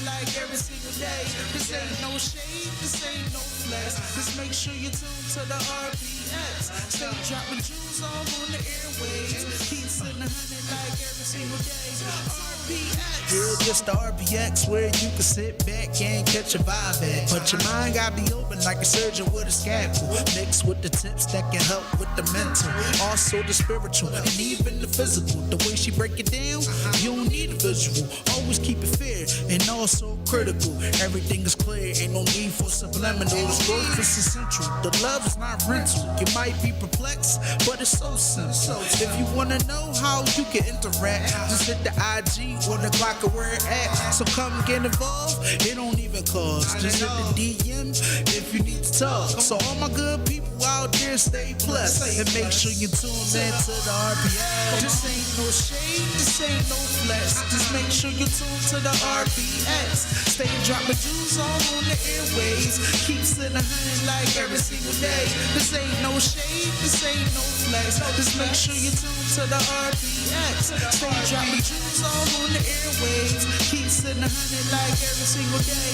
like every single day. This ain't no shade, this ain't no flex. Just make sure you tune to the RPX. Stay dropping jewels all on the airwaves. Keep sitting 100 like every single day. RPX. Yeah, just the RPX where you can sit back and catch a vibe at. But your mind gotta be open like a surgeon with a scalpel. Mixed with the tips that can help with the mental, also the spiritual, and even the physical. The way she break it down, you don't need a visual. Always keep it fair and also critical. Everything is clear, ain't no need for subliminals. Growth is essential. The love is not rental. You might be perplexed, but it's so simple. If you wanna know how you can interact, just hit the IG or the Glockaware app. So come get involved. It don't even cost. Just hit the DM if you need to talk. So all my good people out there, stay blessed and make sure you tune in to the RPX. This ain't no shade, this ain't no flex. Just make sure you tune to the RPX. Stay dropping jewels all on the airways. Keep sitting 100 like every single day. This ain't no shade, this ain't no flex. Just make sure you tune to the RPX. Stay dropping jewels all on the airways. Keep sitting 100 like every single day.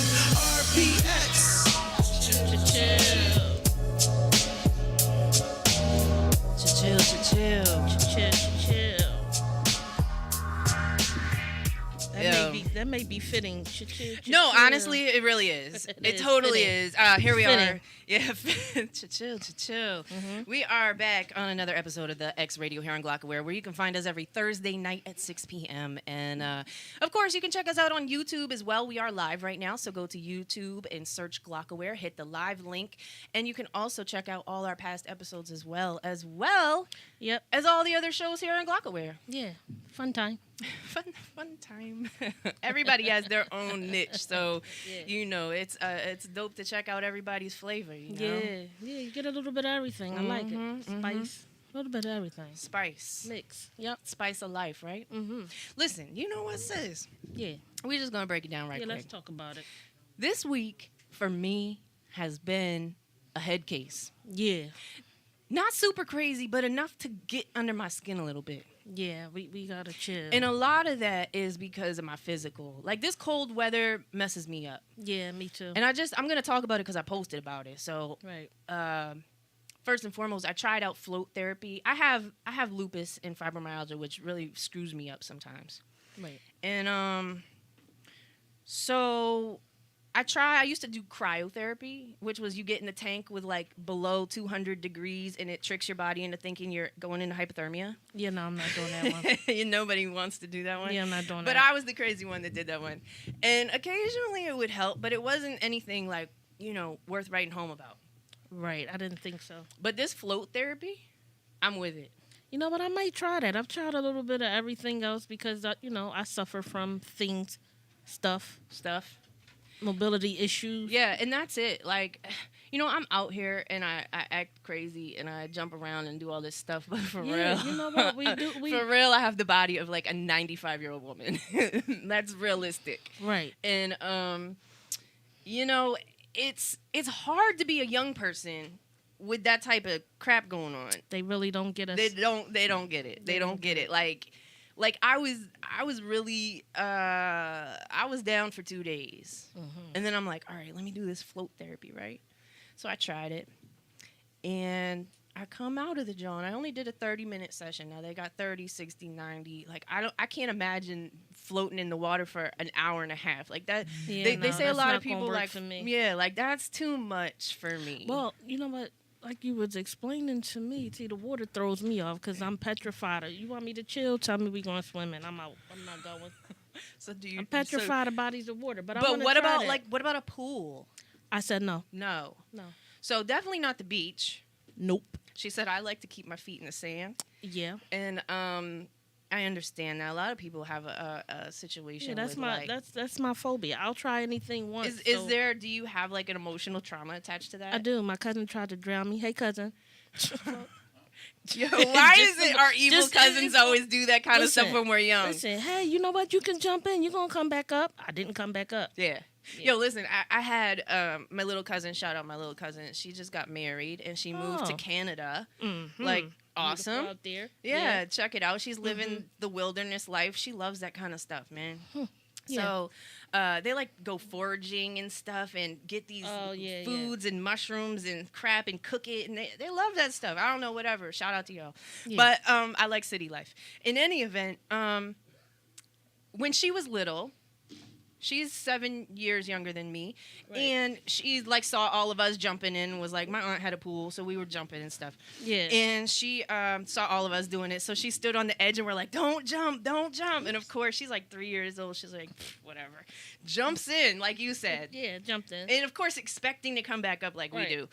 RPX. Chill. That may be fitting. No, honestly, it really is. It totally is. Here we are. Yeah, chill. Mm-hmm. We are back on another episode of the X Radio here on Glockaware, where you can find us every Thursday night at 6 p.m. And, of course, you can check us out on YouTube as well. We are live right now, so go to YouTube and search Glockaware, hit the live link, and you can also check out all our past episodes as well as all the other shows here on Glockaware. Yeah, fun time. Fun time. Everybody has their own niche, so you know it's dope to check out everybody's flavor. You know? Yeah, you get a little bit of everything. I like it. Spice, a little bit of everything. Spice, mix. Yep, spice of life, right? Mm-hmm. Listen, you know what, sis? Yeah, we're just gonna break it down right quick. Let's talk about it. This week for me has been a head case. Yeah, not super crazy, but enough to get under my skin a little bit. Yeah, we gotta chill. And a lot of that is because of my physical. Like, this cold weather messes me up. Yeah, me too. And I'm going to talk about it because I posted about it. So, right. First and foremost, I tried out float therapy. I have lupus and fibromyalgia, which really screws me up sometimes. Right. And so I used to do cryotherapy, which was you get in the tank with like below 200 degrees and it tricks your body into thinking you're going into hypothermia. Yeah, no, I'm not doing that one. Nobody wants to do that one. Yeah, I'm not doing that. But I was the crazy one that did that one. And occasionally it would help, but it wasn't anything like, worth writing home about. Right, I didn't think so. But this float therapy, I'm with it. You know what, I might try that. I've tried a little bit of everything else because, I suffer from stuff. Mobility issues. Yeah, and that's it. Like, I'm out here and I act crazy and I jump around and do all this stuff, but for real, you know what we do? For real, I have the body of like a 95-year-old woman. That's realistic, right? And it's hard to be a young person with that type of crap going on. They really don't get us. They don't get it. They don't get it. Like I was really I was down for 2 days. Mm-hmm. And then I'm like, all right, let me do this float therapy, right? So I tried it. And I come out of the joint. I only did a 30-minute session. Now they got 30, 60, 90. Like I can't imagine floating in the water for an hour and a half. Like that they say a lot of people like like that's too much for me. Well, you know what? Like you was explaining to me, the water throws me off because I'm petrified. You want me to chill? Tell me we going swimming. I'm out. I'm not going. I'm petrified of bodies of water. But what about a pool? I said no. No. So definitely not the beach. Nope. She said I like to keep my feet in the sand. Yeah. And I understand that a lot of people have a situation. Yeah, that's my phobia. I'll try anything once. Do you have like an emotional trauma attached to that? I do. My cousin tried to drown me. Hey, cousin. Yo, why our evil cousins always do that kind of stuff when we're young? Listen, hey, you know what? You can jump in. You're going to come back up. I didn't come back up. Yeah. Yo, listen, I had my little cousin, shout out my little cousin. She just got married and she moved to Canada. Mm-hmm. Like, awesome. Out there. Yeah, check it out. She's living the wilderness life. She loves that kind of stuff, man. Yeah. So they like go foraging and stuff and get these foods and mushrooms and crap and cook it. And they love that stuff. I don't know, whatever. Shout out to y'all. Yeah. But I like city life. In any event, when she was little, she's 7 years younger than me, and she like saw all of us jumping in and was like, my aunt had a pool, so we were jumping and stuff. Yeah. And she saw all of us doing it, so she stood on the edge and we're like, don't jump. And of course, she's like 3 years old. She's like, whatever. Jumps in, like you said. Yeah, jumped in. And of course, expecting to come back up like we do.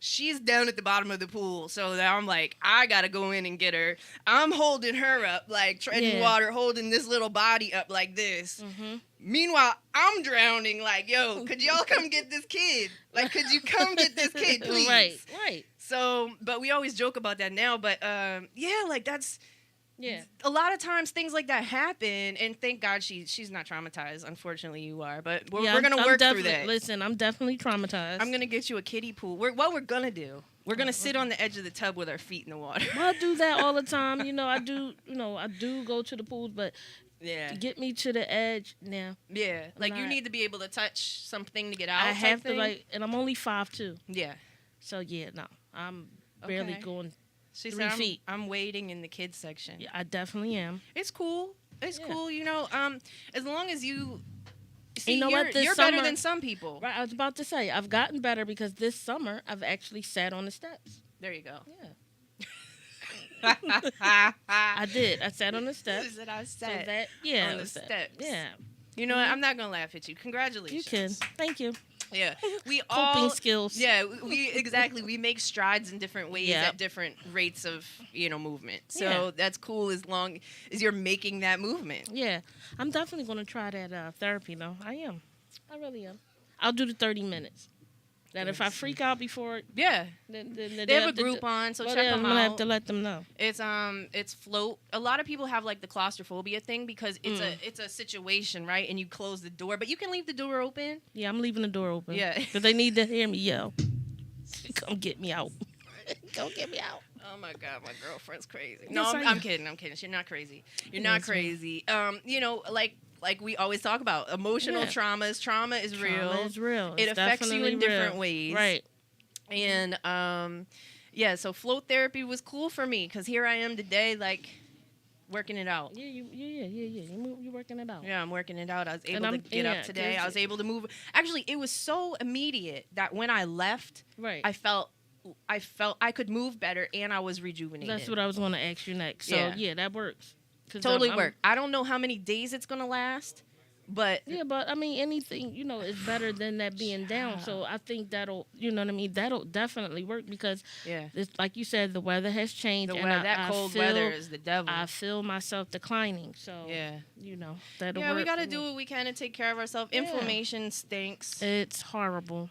She's down at the bottom of the pool, so now I'm like, I gotta go in and get her. I'm holding her up, like treading water, holding this little body up like this. Mm-hmm. Meanwhile, I'm drowning. Like, yo, could y'all come get this kid? Like, could you come get this kid, please? Right. So, but we always joke about that now. But yeah, like that's. Yeah. A lot of times things like that happen, and thank God she's not traumatized. Unfortunately, you are, but we're going to work through that. Listen, I'm definitely traumatized. I'm going to get you a kiddie pool. What we're going to do, we're going to sit on the edge of the tub with our feet in the water. Well, I do that all the time. I do go to the pools, but to get me to the edge now. Yeah, like you need to be able to touch something to get out. I have to, and I'm only 5'2". Yeah. So yeah, no, I'm barely going. She 3 said, feet. I'm waiting in the kids section. Yeah, I definitely am. It's cool. It's cool. As long as you see, what? You're summer, better than some people. Right. I was about to say I've gotten better because this summer I've actually sat on the steps. There you go. Yeah. I did. I sat on the steps. Is that I sat on the steps? Yeah. You know what? I'm not gonna laugh at you. Congratulations. You can. Thank you. Yeah, we coping skills. Yeah, we make strides in different ways at different rates of movement. So that's cool as long as you're making that movement. Yeah, I'm definitely gonna try that therapy though. I am. I really am. I'll do the 30 minutes. That if I freak out before, then they have a group on, so check them out. I'm gonna have to let them know. It's float. A lot of people have like the claustrophobia thing because it's a situation, right? And you close the door, but you can leave the door open. Yeah, I'm leaving the door open. Yeah, because they need to hear me yell. Come get me out. Come get me out. Oh my God, my girlfriend's crazy. Yes, No, I'm kidding. I'm kidding. She's not crazy. You're not crazy. Like we always talk about, emotional traumas. Trauma is real. It's real. It affects you in different ways. Right. And so float therapy was cool for me because here I am today, like working it out. Yeah. You're working it out. Yeah, I'm working it out. I was able to get up today. I was able to move. Actually, it was so immediate that when I left, I felt I could move better and I was rejuvenated. That's what I was going to ask you next. So yeah that works. Totally work. I don't know how many days it's gonna last, but but I mean anything is better than that being down. So I think that'll that'll definitely work because it's, like you said, the weather has changed. Cold weather is the devil. I feel myself declining. So that'll work. We gotta do what we can to take care of ourselves. Inflammation stinks. It's horrible.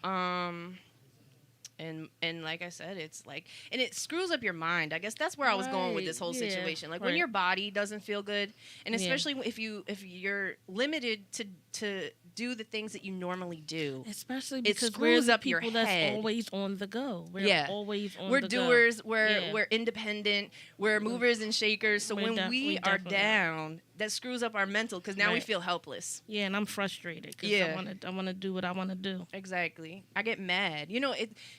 And like I said, it's like, and it screws up your mind. I guess that's where I was going with this whole situation. Like when your body doesn't feel good, and especially if you're limited to do the things that you normally do, especially because it screws we're up your head. That's always on the go. We're always on we're the doers. go. We're independent. We're movers and shakers. So when we are down, that screws up our mental because now we feel helpless. Yeah, and I'm frustrated because I want to do what I want to do. Exactly. I get mad.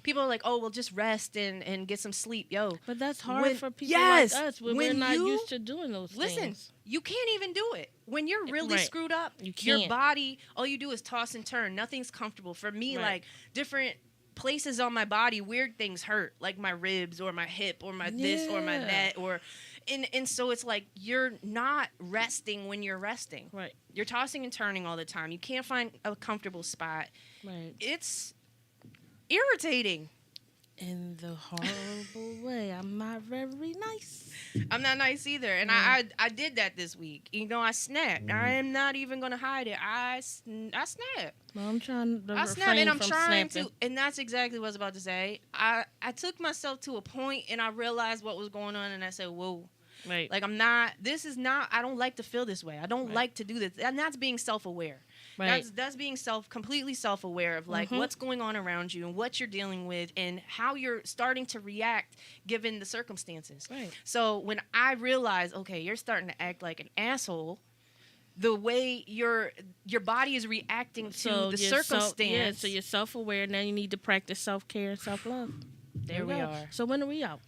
People are like, oh, well, just rest and get some sleep. Yo. But that's hard for people like us when we're not used to doing those things. Listen, you can't even do it. When you're really screwed up, your body, all you do is toss and turn. Nothing's comfortable. For me, like different places on my body, weird things hurt, like my ribs or my hip or my this or my that or... And so it's like you're not resting when you're resting. Right. You're tossing and turning all the time. You can't find a comfortable spot. Right. It's irritating. In the horrible way. I'm not very nice. I'm not nice either. And I did that this week. I snapped. I am not even going to hide it. I snapped. Well, I'm trying to I snapped, and I'm trying snapping. to. And that's exactly what I was about to say. I took myself to a point, and I realized what was going on, and I said, whoa. Right. Like, I don't like to feel this way. I don't like to do this. And that's being self-aware. Right. That's being completely self-aware of like what's going on around you and what you're dealing with and how you're starting to react given the circumstances. Right. So when I realized, okay, you're starting to act like an asshole, the way your body is reacting to the circumstance. So you're self-aware. Now you need to practice self-care and self-love. There we are. So when are we out?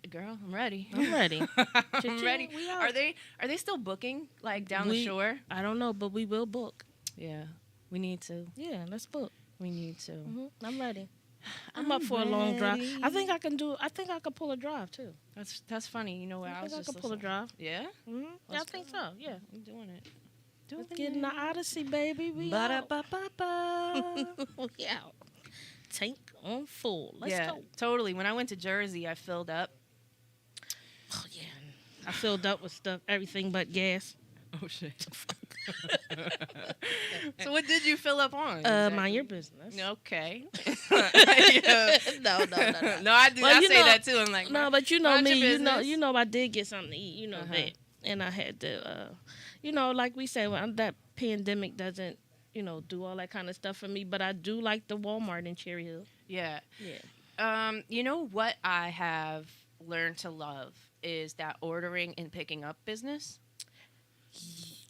Girl, I'm ready. I'm ready. I'm ready. We out. Are they still booking like down the shore? I don't know, but we will book. Yeah, we need to. Yeah, let's book. We need to. Mm-hmm. I'm ready. I'm up for a long drive. I think I can pull a drive too. That's funny. You know what? I can pull a drive. Yeah. Mm-hmm. Yeah, I think so. Yeah, I'm doing it. Let's get in the Odyssey, baby. We out. We out. Tank on full. Let's go. Totally. When I went to Jersey, I filled up. Oh yeah. I filled up with stuff, everything but gas. Oh shit. So what did you fill up on? Mind your business. Okay. No. No, I do. Well, I say that too. I'm like, no, but you know mind me. your business. You know, I did get something to eat. You know that, and I had to. Like we say, when that pandemic doesn't, do all that kind of stuff for me. But I do like the Walmart in Cherry Hill. Yeah. Yeah. You know what I have learned to love is that ordering and picking up business.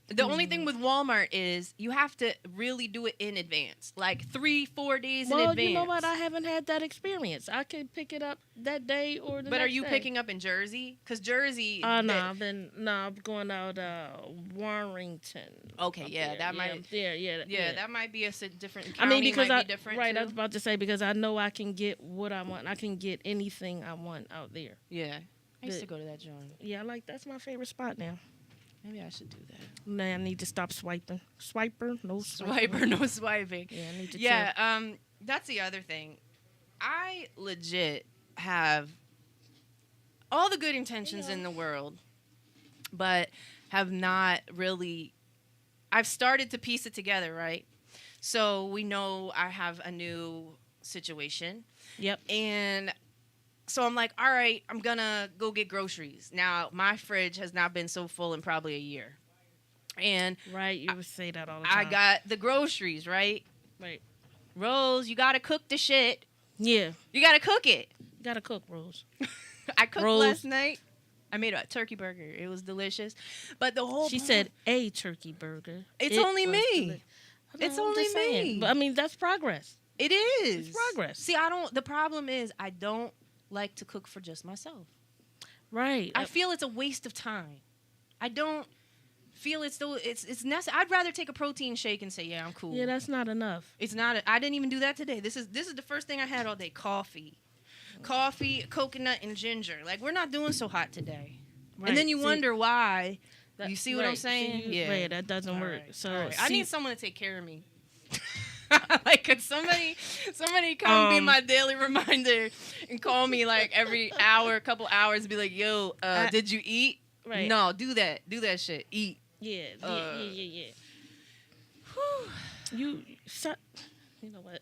The only thing with Walmart is you have to really do it in advance, like 3-4 days in advance. Well, you know what? I haven't had that experience. I could pick it up that day or the next day. But are you picking up in Jersey? Because Jersey... No, I'm going out Warrington. Okay, yeah, that might... Yeah, that might be a different... I mean, because might be different right, too. I was about to say, because I know I can get what I want. I can get anything I want out there. Yeah. I used to go to that joint. Yeah, that's my favorite spot now. Maybe I should do that. Nah, I need to stop swiping. Swiper, no swiping. Yeah, I need to chill. That's the other thing. I legit have all the good intentions in the world, but have not really... I've started to piece it together, right? So we know I have a new situation. Yep. And... So I'm like, all right, I'm going to go get groceries. Now, my fridge has not been so full in probably a year. And right, you would say that all the time. I got the groceries, right? Right. Rose, you got to cook the shit. Yeah. You got to cook it. You got to cook, Rose. I cooked last night. I made a turkey burger. It was delicious. But the whole... She said a turkey burger. It's only me. It's only me. But, I mean, that's progress. It is. It's progress. See, the problem is I don't like to cook for just myself. Right. I feel it's a waste of time. I don't feel it's necessary. I'd rather take a protein shake and say, yeah, I'm cool. Yeah, that's not enough. It's not. I didn't even do that today. This is the first thing I had all day. Coffee, coconut, and ginger. Like, we're not doing so hot today. Right. And then you wonder why. You see what I'm saying? Yeah. Right, that doesn't work. Right. So I need someone to take care of me. Like, could somebody come be my daily reminder and call me like every hour, couple hours, and be like, yo, did you eat? Right. No, do that shit. Eat. Yeah. Whew. You know what?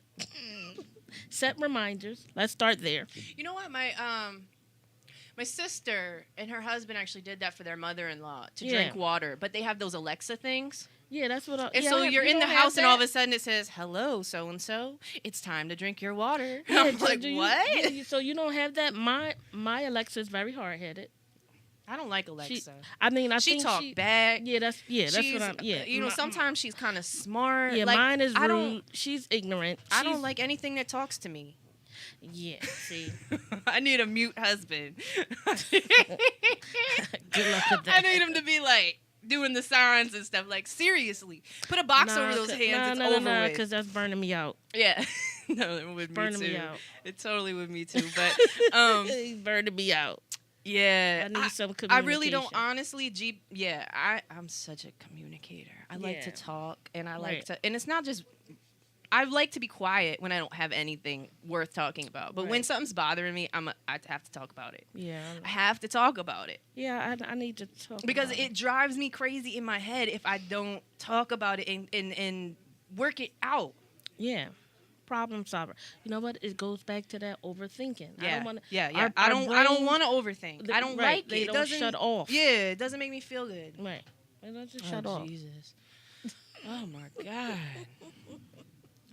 Set reminders. Let's start there. You know what? My sister and her husband actually did that for their mother-in-law to drink water, but they have those Alexa things. Yeah, that's what. And so you're in the house, and all of a sudden it says, "Hello, so and so. It's time to drink your water." Yeah, I'm like, what? So you don't have that? My Alexa is very hard-headed. I don't like Alexa. I think she talk back. Yeah, that's what I'm. Yeah, sometimes she's kind of smart. Yeah, like, mine is rude. She's ignorant. I don't like anything that talks to me. Yeah, see. I need a mute husband. Good luck with that. I need him to be like doing the signs and stuff. Like, seriously, put a box over those hands. It's over with. Because that's burning me out. Yeah, no, it would burning me out. It totally would me too. But it's burning me out. Yeah, I need some communication. I really don't, honestly. I'm such a communicator. I like to talk, and I like to, and it's not just. I like to be quiet when I don't have anything worth talking about. But when something's bothering me, I have to talk about it. Yeah. I have to talk about it. Yeah, I need to talk because it drives me crazy in my head if I don't talk about it and work it out. Yeah. Problem solver. You know what? It goes back to that overthinking. Yeah. I don't want to overthink. I don't like it. It doesn't shut off. Yeah, it doesn't make me feel good. Right. It doesn't shut off. Jesus. Oh my God.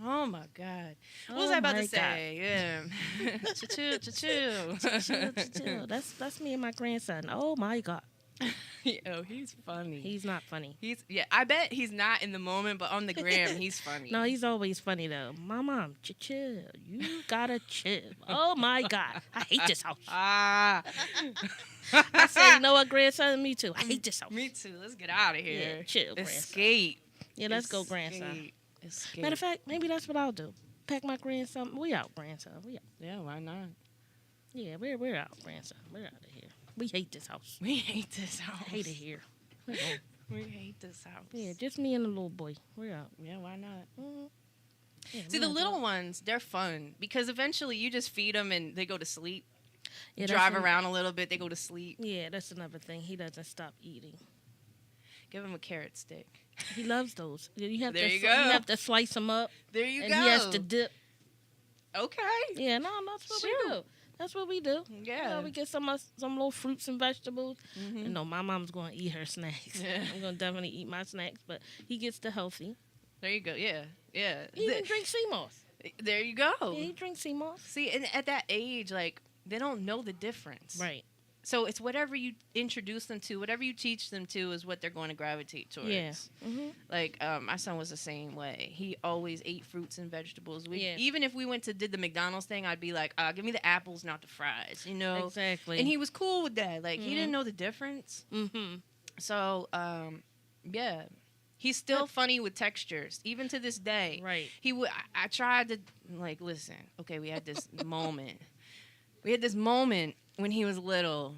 Oh my God! What was I about to say? Yeah, chill. That's me and my grandson. Oh my God. Yo, he's funny. He's not funny. I bet he's not in the moment, but on the gram, he's funny. No, he's always funny though. My mom, chill. You gotta chill. Oh my God, I hate this house. I say, you know what, grandson? Me too. I hate this house. Me too. Let's get out of here. Yeah, chill, grandson. Escape. Yeah, let's go, grandson. Escape. Matter of fact, maybe that's what I'll do. Pack my grandson. We out, grandson. We out. Yeah, why not? Yeah, we're out, grandson. We're out of here. We hate this house. We hate this house. I hate it here. We hate this house. Yeah, just me and the little boy. We're out. Yeah, why not? Mm-hmm. Yeah, See, the little ones, they're fun because eventually you just feed them and they go to sleep. Yeah, drive around a little bit, they go to sleep. Yeah, that's another thing. He doesn't stop eating. Give him a carrot stick. He loves those. You have there to, you go. You have to slice them up. There you and go. And he has to dip. Okay. Yeah, no, that's what we do. That's what we do. Yeah. You know, we get some little fruits and vegetables. Mm-hmm. You know, my mom's going to eat her snacks. Yeah. I'm going to definitely eat my snacks, but he gets the healthy. There you go. Yeah. Yeah. He even drinks sea moss. There you go. Yeah, he drinks sea moss. See, and at that age, like, they don't know the difference. Right. So it's whatever you introduce them to, whatever you teach them to is what they're going to gravitate towards. Yeah. Mm-hmm. Like, my son was the same way. He always ate fruits and vegetables. Even if we did the McDonald's thing, I'd be like, give me the apples, not the fries, you know? Exactly. And he was cool with that. Like, he didn't know the difference. Mm-hmm. So, yeah. He's still funny with textures, even to this day. Right. I tried to, like, listen. Okay, we had this moment. We had this moment when he was little,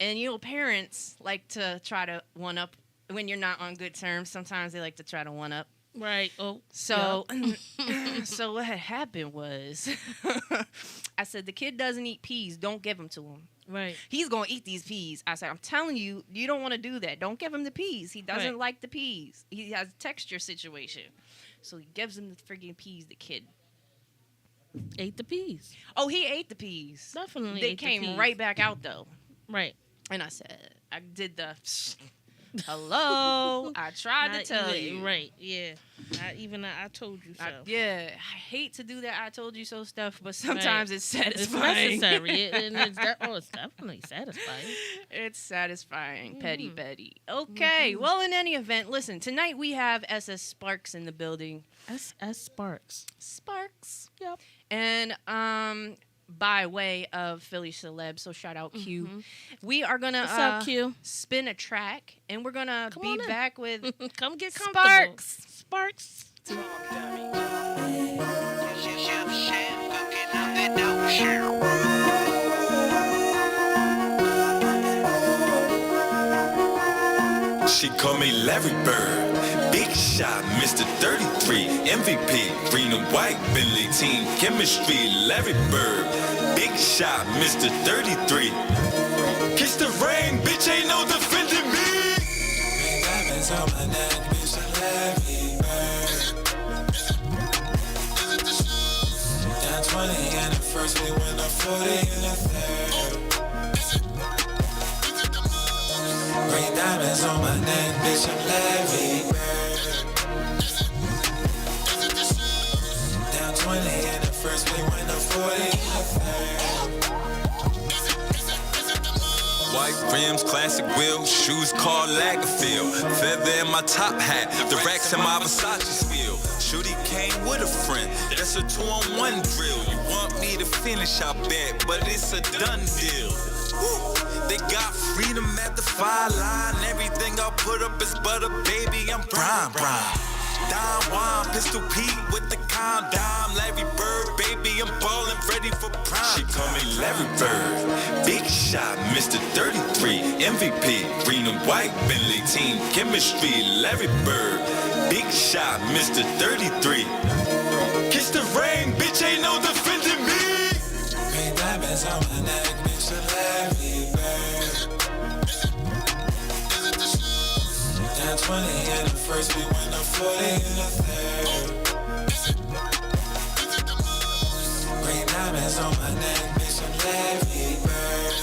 and you know, parents like to try to one up when you're not on good terms. Sometimes they like to try to one up. Right. Oh. So, so what had happened was, I said the kid doesn't eat peas. Don't give them to him. Right. He's gonna eat these peas. I said, I'm telling you, you don't want to do that. Don't give him the peas. He doesn't like the peas. He has a texture situation. So he gives him the friggin' peas. The kid ate the peas. Oh, he ate the peas. Definitely. They came right back out though. Right. And I said, I did the hello. I tried to tell you. Right. Yeah. I told you so. I hate to do that. I told you so stuff, but sometimes it's satisfying. It's necessary. It's definitely satisfying. It's satisfying. Petty Betty. Okay. Mm-hmm. Well, in any event, listen. Tonight we have SS Sparks in the building. SS Sparks. Sparks. Yep. And by way of Philly celeb, so shout out Q. Mm-hmm. We are gonna What's up, Q? Spin a track, and we're gonna be back with come get comfortable. Sparks. She called me Larry Bird, big shot, Mr. 33, MVP, green and white, Bentley team, chemistry, Larry Bird, big shot, Mr. 33. Kiss the ring, bitch, ain't no defending me. Big diamonds on my neck, bitch, I'm Larry Bird. Down 20 in the first, we win a 40 in the third. Green diamonds on my neck, bitch, I'm Larry Bird. Down 20 in the first, we win a 40 in the third. White rims, classic wheels, shoes called Lagerfeld. Feather in my top hat, the racks in my Versace spill. Shooty came with a friend, that's a 2-on-1 drill. You want me to finish, I bet, but it's a done deal. Woo. They got freedom at the fire line. Everything I put up is butter, baby. I'm Brian. Don Juan, Pistol Pete with the condom. Larry Bird, baby, I'm ballin', ready for prime. She call me Larry Bird, big shot, Mr. 33, MVP, green and white, Bentley team, chemistry, Larry Bird, big shot, Mr. 33. Kiss the ring, bitch, ain't no defending me. Green diamonds on my neck, bitch, I'm Larry Bird. Down 20 in the first, we win a 40 in the third. Green diamonds on my neck, bitch, I'm Larry Bird.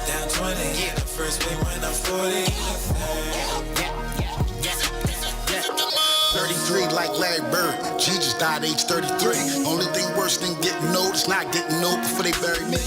Down 20 in the first, we win a 40 in the third. 33 like Larry Bird. G just died age 33. Only thing worse than getting old is not getting old before they bury me.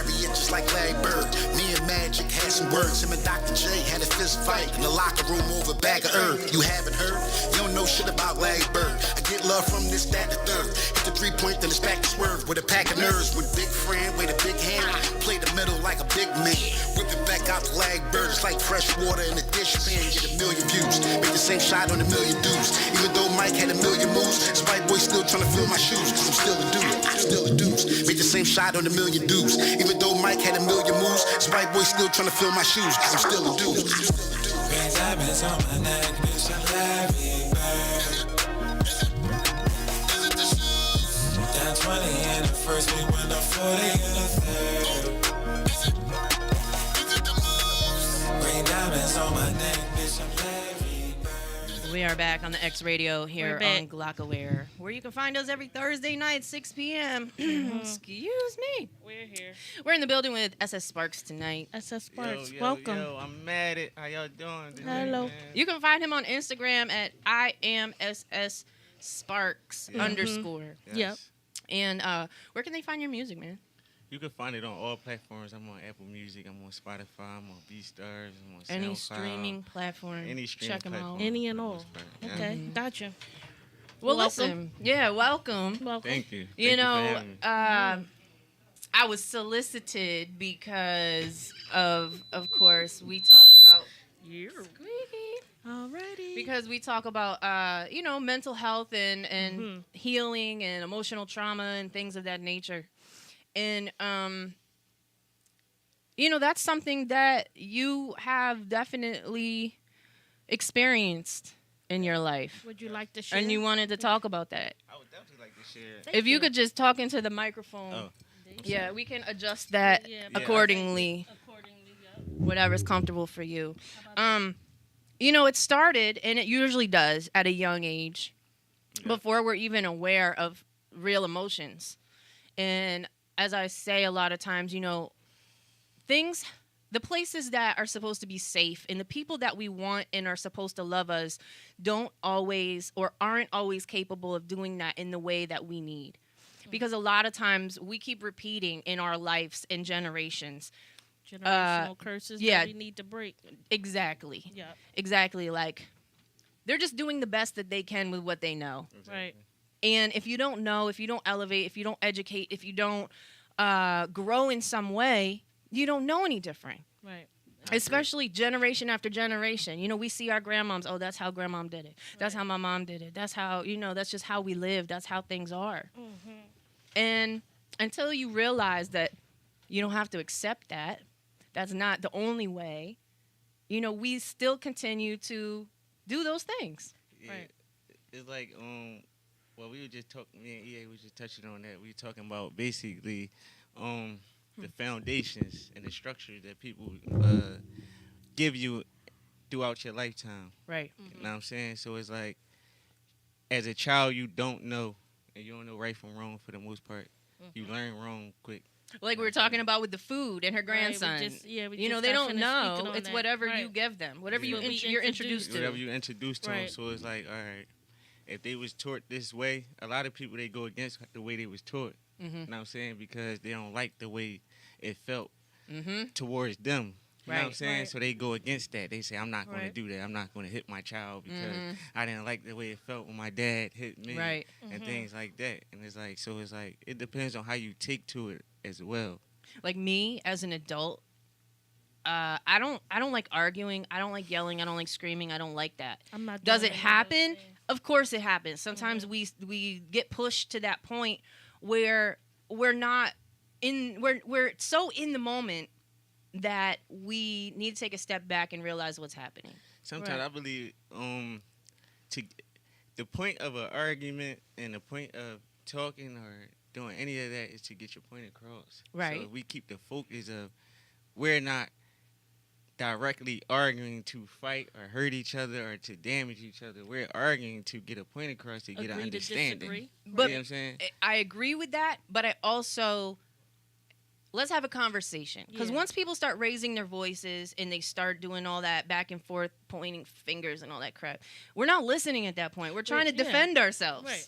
heavy, it's just like Larry Bird. Me and Magic had some words. Him and Dr. J had a fist fight in the locker room over a bag of herb. You haven't heard? You don't know shit about Larry Bird. I get love from this, that, the third. Hit the 3-point, then it's back to swerve with a pack of nerves. With big friend, with a big hand, play the middle like a big man. Whip it back out the Larry Bird, it's like fresh water in a dish pan. Get 1 million views, make the same shot on 1 million dudes. Even though Mike had 1 million moves, Spike Boy still trying to fill my shoes. Cause I'm still a dude, still a dude. Make the same shot on 1 million dudes. Even though Mike had 1 million moves, Spike Boy still trying to fill my shoes. Cause I'm still a dude. Red diamonds on my neck, bitch, I'm Larry Bird. Down 20 in the first, we went up 40 in the third. Red diamonds on my neck, bitch, I'm Larry Bird. We are back on the X Radio here We're back. on Glockaware, where you can find us every Thursday night, 6 p.m. Excuse me. We're here. We're in the building with SS Sparks tonight. SS Sparks, Yo, welcome. Yo, I'm mad at how y'all doing today, Hello. man? You can find him on Instagram at IamSS Sparks _ Yes. Yep. And where can they find your music, man? You can find it on all platforms. I'm on Apple Music. I'm on Spotify. I'm on BeatStars. I'm on Any SoundCloud. streaming platform. Any streaming Check them out. platform. Any and all. Most part, yeah. Okay, gotcha. Well, Welcome. listen. Yeah, welcome. Welcome. Thank you. You Thank know, you for having me. I was solicited because of course, we talk about squeaky. Alrighty. Because we talk about, mental health and healing and emotional trauma and things of that nature. And, that's something that you have definitely experienced in your life. Would you like to share? And you wanted to talk about that. I would definitely like to share. Thank If you could just talk into the microphone. Oh. Yeah, we can adjust that Yeah, accordingly. Accordingly, Whatever's comfortable for you. It started, and it usually does at a young age, before we're even aware of real emotions. And as I say a lot of times, the places that are supposed to be safe and the people that we want and are supposed to love us don't always or aren't always capable of doing that in the way that we need. Because a lot of times we keep repeating in our lives and generations. generational curses yeah. that we need to break. Exactly. Yeah. Exactly. Like, they're just doing the best that they can with what they know. Right. And if you don't know, if you don't elevate, if you don't educate, if you don't grow in some way, you don't know any different. Right. Especially generation after generation. We see our grandmoms. Oh, that's how grandmom did it. That's how my mom did it. That's how, that's just how we live. That's how things are. Mm-hmm. And until you realize that you don't have to accept that, that's not the only way, we still continue to do those things. Yeah. Right. It's like, we were just talking, me and EA was just touching on that. We were talking about basically the foundations and the structure that people give you throughout your lifetime. Right. You know what I'm saying? So it's like, as a child, you don't know, and you don't know right from wrong for the most part. You learn wrong quick. Like we were talking about with the food and her grandson. Right, we just they got don't finished know. speaking on It's that. whatever Right. you give them, whatever What we you're introduced to. Whatever you introduce to them. Right. So it's like, all right, if they was taught this way, a lot of people, they go against the way they was taught. Mm-hmm. You know what I'm saying? Because they don't like the way it felt Mm-hmm. towards them. You know what I'm Right. saying? Right. So they go against that. They say, I'm not going Right. to do that. I'm not going to hit my child because Mhm. I didn't like the way it felt when my dad hit me. Right. And things like that. And it's like, it depends on how you take to it as well. Like me as an adult, I don't like arguing. I don't like yelling. I don't like screaming. I don't like that. I'm not. Does doing it any of those happen? things. Of course it happens. Sometimes we get pushed to that point where we're not we're so in the moment that we need to take a step back and realize what's happening. Sometimes Right. I believe the point of an argument and the point of talking or doing any of that is to get your point across. Right. So if we keep the focus of we're not directly arguing to fight or hurt each other or to damage each other. We're arguing to get a point across to get an Agree to understanding. disagree. But you know what I'm saying? I agree with that, but I also let's have a conversation because Yeah. once people start raising their voices and they start doing all that back and forth, pointing fingers and all that crap, we're not listening at that point. We're trying to Yeah. defend ourselves. Right.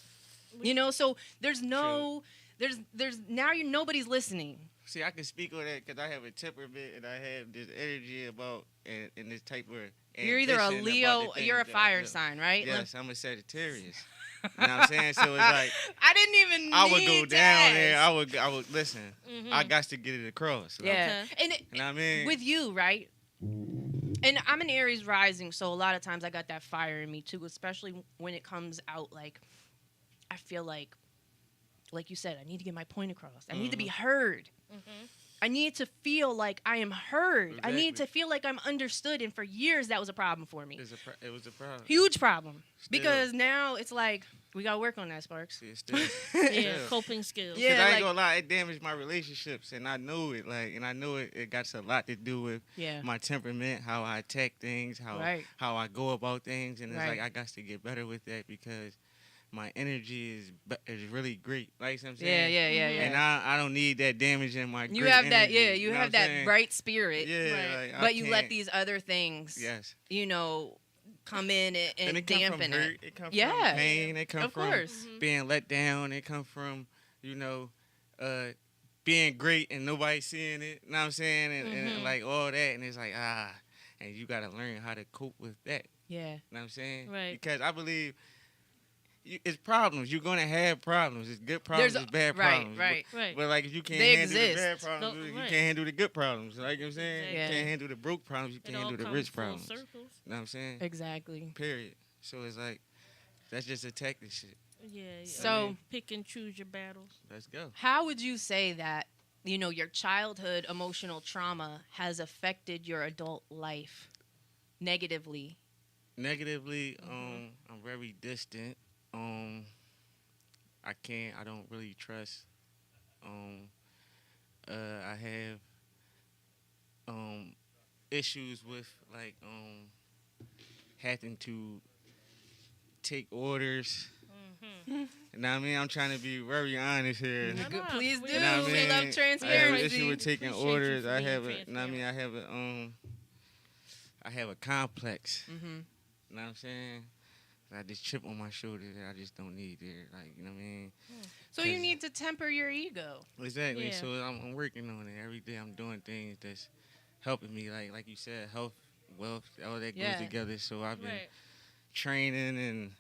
So there's no, there's now nobody's listening. See, I can speak on that because I have a temperament and I have this energy about and this type of. You're either a ambition Leo, about the things you're a that I fire do. sign, right? Yes, I'm a Sagittarius. You know what I'm saying? So it's like I didn't even. I would need go to down there. ask. I would listen. I got to get it across. Like, Yeah, Okay. and You know what I mean? with you, right? And I'm an Aries rising, so a lot of times I got that fire in me too, especially when it comes out. Like, I feel like you said, I need to get my point across. I need to be heard. I need to feel like I am heard. I need Exactly. to feel like I'm understood. And for years, that was a problem for me. it was a problem. Huge problem. Still. Because now it's like, we got to work on that, Sparks. See, it's still. Yeah, Still. coping skills. Yeah. Cause I ain't like- gonna lie, it damaged my relationships, and I knew it. And I knew it. It got a lot to do with Yeah. my temperament, how I attack things, Right. how I go about things, and it's Right. like I got to get better with that because my energy is really great. Like you know what I'm saying. Yeah. And I don't need that damage in my. You great have that, energy, you know have what I'm that saying? bright spirit. Yeah, Right. like, I But you let can't- these other things, Yes. come in and it come dampen from it. hurt. It come Yeah. from pain. It come Of from course. being let down. It come from being great and nobody seeing it. You know what I'm saying? And like all that. And it's like and you gotta learn how to cope with that. Yeah. You know what I'm saying? Right. Because I believe it's problems. You're gonna have problems. It's good problems. It's bad problems. Right. Right. But like if you can't They handle the bad exist. problems, No, you right. can't handle the good problems. Like you know what I'm saying? Yeah. You can't handle the broke problems. You It can't all handle the comes rich full problems. circles. You know what I'm saying? Exactly. Period. So it's like that's just a tactic shit. Yeah. So- pick and choose your battles. Let's go. How would you say that, your childhood emotional trauma has affected your adult life negatively? Negatively, I'm very distant. I don't really trust. I have issues with like having to take orders. You know what I mean? I'm trying to be very honest here. No, no, Please do. we- You know what I We mean? love I have an transparency. issue with taking Appreciate you orders. for I being have a, you know what I mean? transparent. I have a complex. Mm-hmm. You know what I'm saying? I just chip on my shoulder that I just don't need there. Like, you know what I mean? So you need to temper your ego. Exactly. Yeah. So I'm working on it every day. I'm doing things that's helping me. Like you said, health, wealth, all that Yeah. goes together. So I've been Right. training and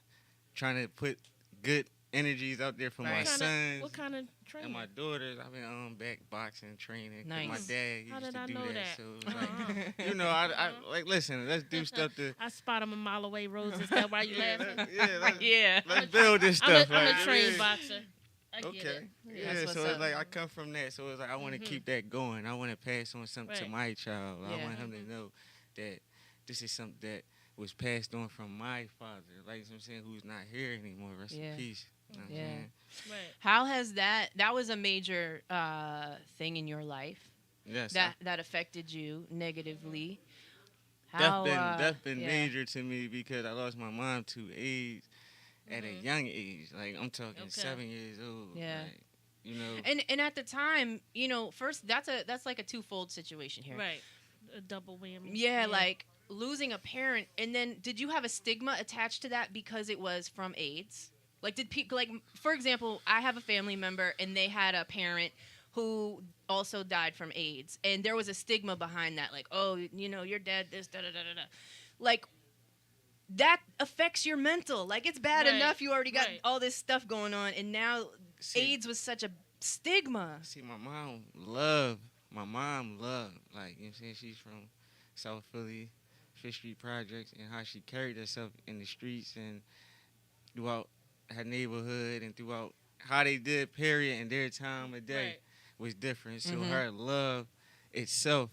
trying to put good energies out there for my Right. sons What kind of and training? my daughters. I've been back boxing, training. 'Cause My Nice. dad How used did to I do know that. that? So it was like, I like listen. Let's do stuff to. I spot him a mile away. Rose, is that why you laughing? Yeah. Let's build this I'm stuff. a like, trained yeah. boxer. I get Okay. it. Yeah, That's what's so it's up. like I come from that. So it's like I want to keep that going. I want to pass on something to Right. my child. I Yeah. want him to know that this is something that was passed on from my father. Like you know what I'm saying, who's not here anymore. Rest Yeah. in peace. You know what I'm Yeah. saying? Right. How has that was a major thing in your life Yes. that affected you negatively? How, That's been yeah. major to me because I lost my mom to AIDS at a young age. Like I'm talking Okay. 7 years old. Yeah. Like, And at the time, first that's like a twofold situation here. Right. A double whammy. Yeah, like losing a parent, and then did you have a stigma attached to that because it was from AIDS? Like, did people for example, I have a family member and they had a parent who also died from AIDS, and there was a stigma behind that, like, oh, your dad this da da da da da, like. That affects your mental. Like, it's bad Right, enough you already got right. all this stuff going on, and now AIDS was such a stigma. See, my mom loved, like, you know what I'm saying? She's from South Philly, Fifth Street Projects, and how she carried herself in the streets and throughout her neighborhood and throughout how they did, period, in their time of day Right. was different. So Mhm. her love itself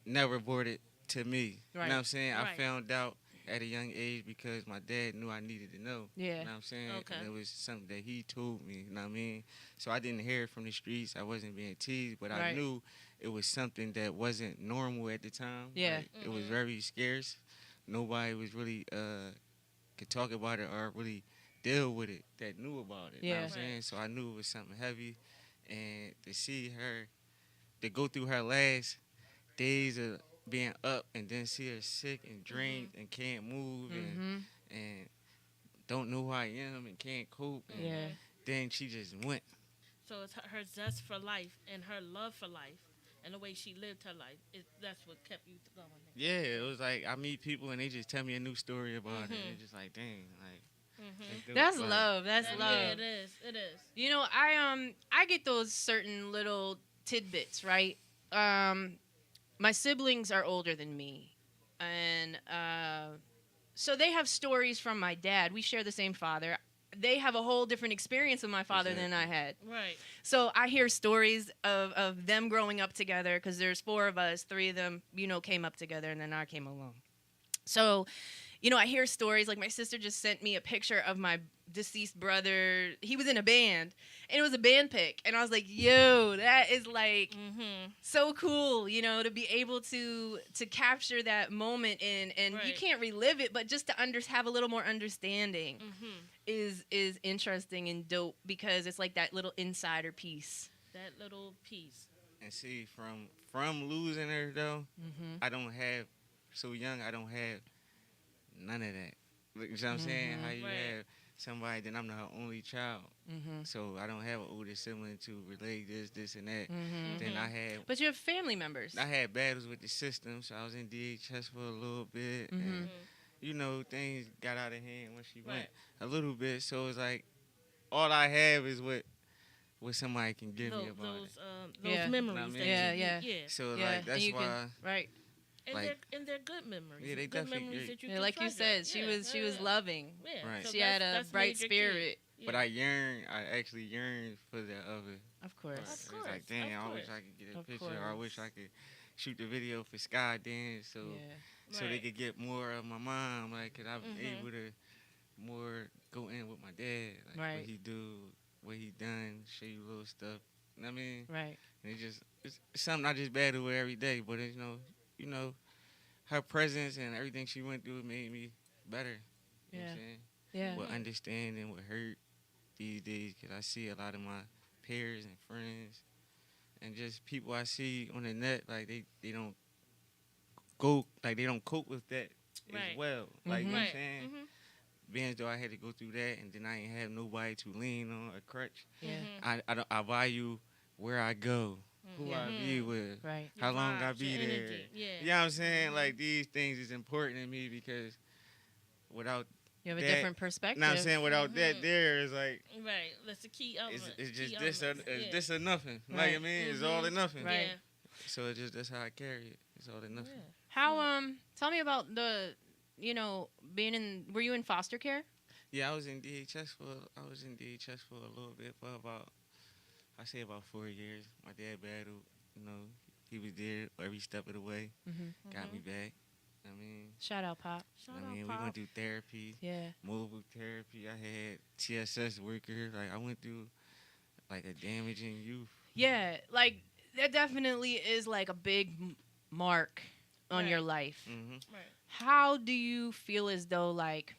never brought it to me. Right. You know what I'm saying? I Right. found out at a young age because my dad knew I needed to know. Yeah. You know what I'm saying? Okay. And it was something that he told me, you know what I mean? So I didn't hear it from the streets. I wasn't being teased, but I Right. knew it was something that wasn't normal at the time. Yeah. Like, it was very scarce. Nobody was really could talk about it or really deal with it that knew about it. You know what I'm Yeah. saying? So I knew it was something heavy. And to see her, to go through her last days of being up and then see her sick and drained and can't move and don't know who I am and can't cope. And Yeah. then she just went. So it's her zest for life and her love for life and the way she lived her life. That's what kept you going. Yeah, it was like I meet people and they just tell me a new story about it. It's just like, dang, like That's love. That's love. Yeah, it is. It is. You know, I get those certain little tidbits, right? My siblings are older than me, and so they have stories from my dad. We share the same father. They have a whole different experience with my father than I had. Right. So I hear stories of them growing up together because there's 4 of us, 3 of them, came up together, and then I came along. So, I hear stories like my sister just sent me a picture of my deceased brother. He was in a band, and it was a band pic, and I was like, "Yo, that is like so cool," to be able to capture that moment, and you can't relive it, but just to have a little more understanding is interesting and dope because it's like that little insider piece. That little piece. And see, from losing her though, I don't have I don't have none of that. You know what I'm saying? How you have somebody, then I'm the only child. So I don't have an older sibling to relate this, and that. Then I had... But you have family members. I had battles with the system, so I was in DHS for a little bit. And, things got out of hand when she went a little bit. So it's like, all I have is what somebody can give me about those memories. Yeah. So, like, that's why... Right. And they're good memories. Yeah, they good definitely. memories that you can like treasure. you said, she was loving. Yeah. Right. So she had a bright spirit. Yeah. But I actually yearn for the other. Of course. It's like, dang, I wish I could get a picture. Or I wish I could shoot the video for Skydance so they could get more of my mom. Like, cause I'm able to more go in with my dad. Like, what he do, what he done, show you little stuff. You know what I mean? Right. And it's something I just battle with every day. But it's, her presence and everything she went through made me better. You know what I'm saying? Yeah. What understanding, what hurt these days, because I see a lot of my peers and friends and just people I see on the net, like they don't cope with that as well. Like, you know what I'm saying? Being though I had to go through that and then I ain't have nobody to lean on, a crutch. Yeah. I value where I go. Who I be with, how long I be there. You know what I'm saying? Like, these things is important to me because without you have a different perspective. You know what I'm saying? Without that there is like... Right. That's the key element. It's just this or nothing. Right. Like, I mean, it's all or nothing. Right. So that's how I carry it. It's all or nothing. Yeah. How, tell me about were you in foster care? Yeah, I was in DHS for a little bit, for about 4 years. My dad battled, he was there every step of the way, got me back. I mean, shout out, Pop. We went through therapy, mobile therapy. I had TSS workers. Like, I went through like a damaging youth. Yeah, like that definitely is like a big mark on your life. Right. How do you feel as though, like,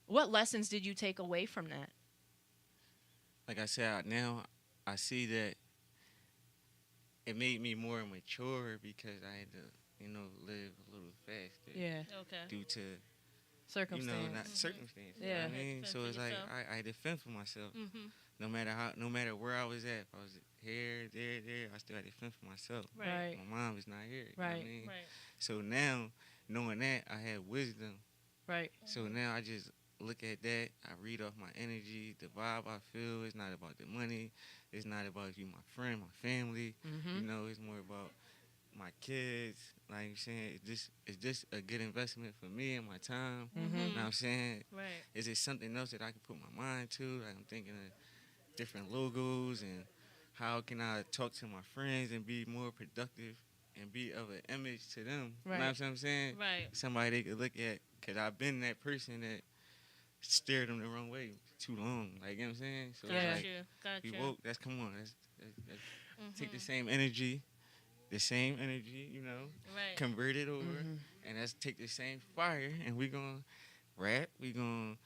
what lessons did you take away from that? Like I said, now I see that it made me more mature because I had to, live a little faster. Yeah. Okay. Due to circumstance. Not circumstance. Yeah. You know what I mean? So it's like I had to fend for myself. No matter where I was at, if I was here, there, I still had to fend for myself. Right. My mom is not here. You know what I mean? Right. So now, knowing that, I had wisdom. Right. So now I just look at that. I read off my energy, the vibe I feel. It's not about the money. It's not about you, my friend, my family. It's more about my kids. Like I'm saying, is this a good investment for me and my time? You know what I'm saying? Right. Is it something else that I can put my mind to? Like, I'm thinking of different logos and how can I talk to my friends and be more productive and be of an image to them. Right. You know what I'm saying? Right. Somebody they could look at, because I've been that person that steered them the wrong way too long. Like, you know what I'm saying? So it's like, Gotcha. we woke, come on, let's take the same energy, convert it over, and let's take the same fire, and we gonna rap, we gonna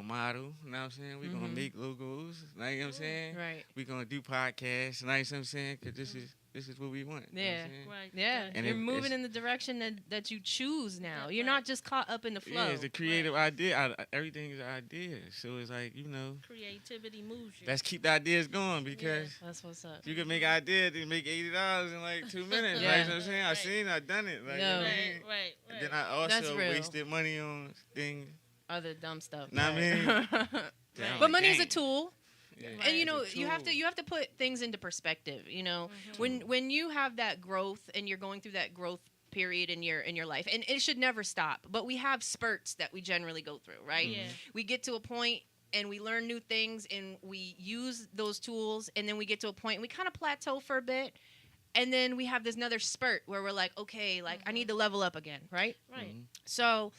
model, you know what I'm saying? We gonna make logos, like, you know what I'm saying? Right. We gonna do podcasts, you know what I'm saying? Because this is what we want. You know Yeah. what I'm saying? Right. Yeah, right. And you're if moving it's- in the direction that you choose now. Yeah, You're right. not just caught up in the flow. Yeah, it's a creative idea. Everything is an idea. So it's like, you know, Creativity moves you. let's keep the ideas going because That's what's up. you can make ideas and make $80 in like 2 minutes. Yeah. Like, you know what I'm saying? Right. I've seen, I've done it. Like, No. you know what I Right, mean? right, And right. then I That's also real. wasted money on things. Other dumb stuff. Know what I right. mean? Right. I'm But like, money is a dang. tool. Yeah, And Right. you know, it's a you have tool. to put things into perspective. You know, Mm-hmm. when you have that growth and you're going through that growth period in your life, and it should never stop. But we have spurts that we generally go through, right? Yeah. We get to a point and we learn new things and we use those tools, and then we get to a point and we kind of plateau for a bit, and then we have this another spurt where we're like, okay, like I need to level up again, right? Right. So,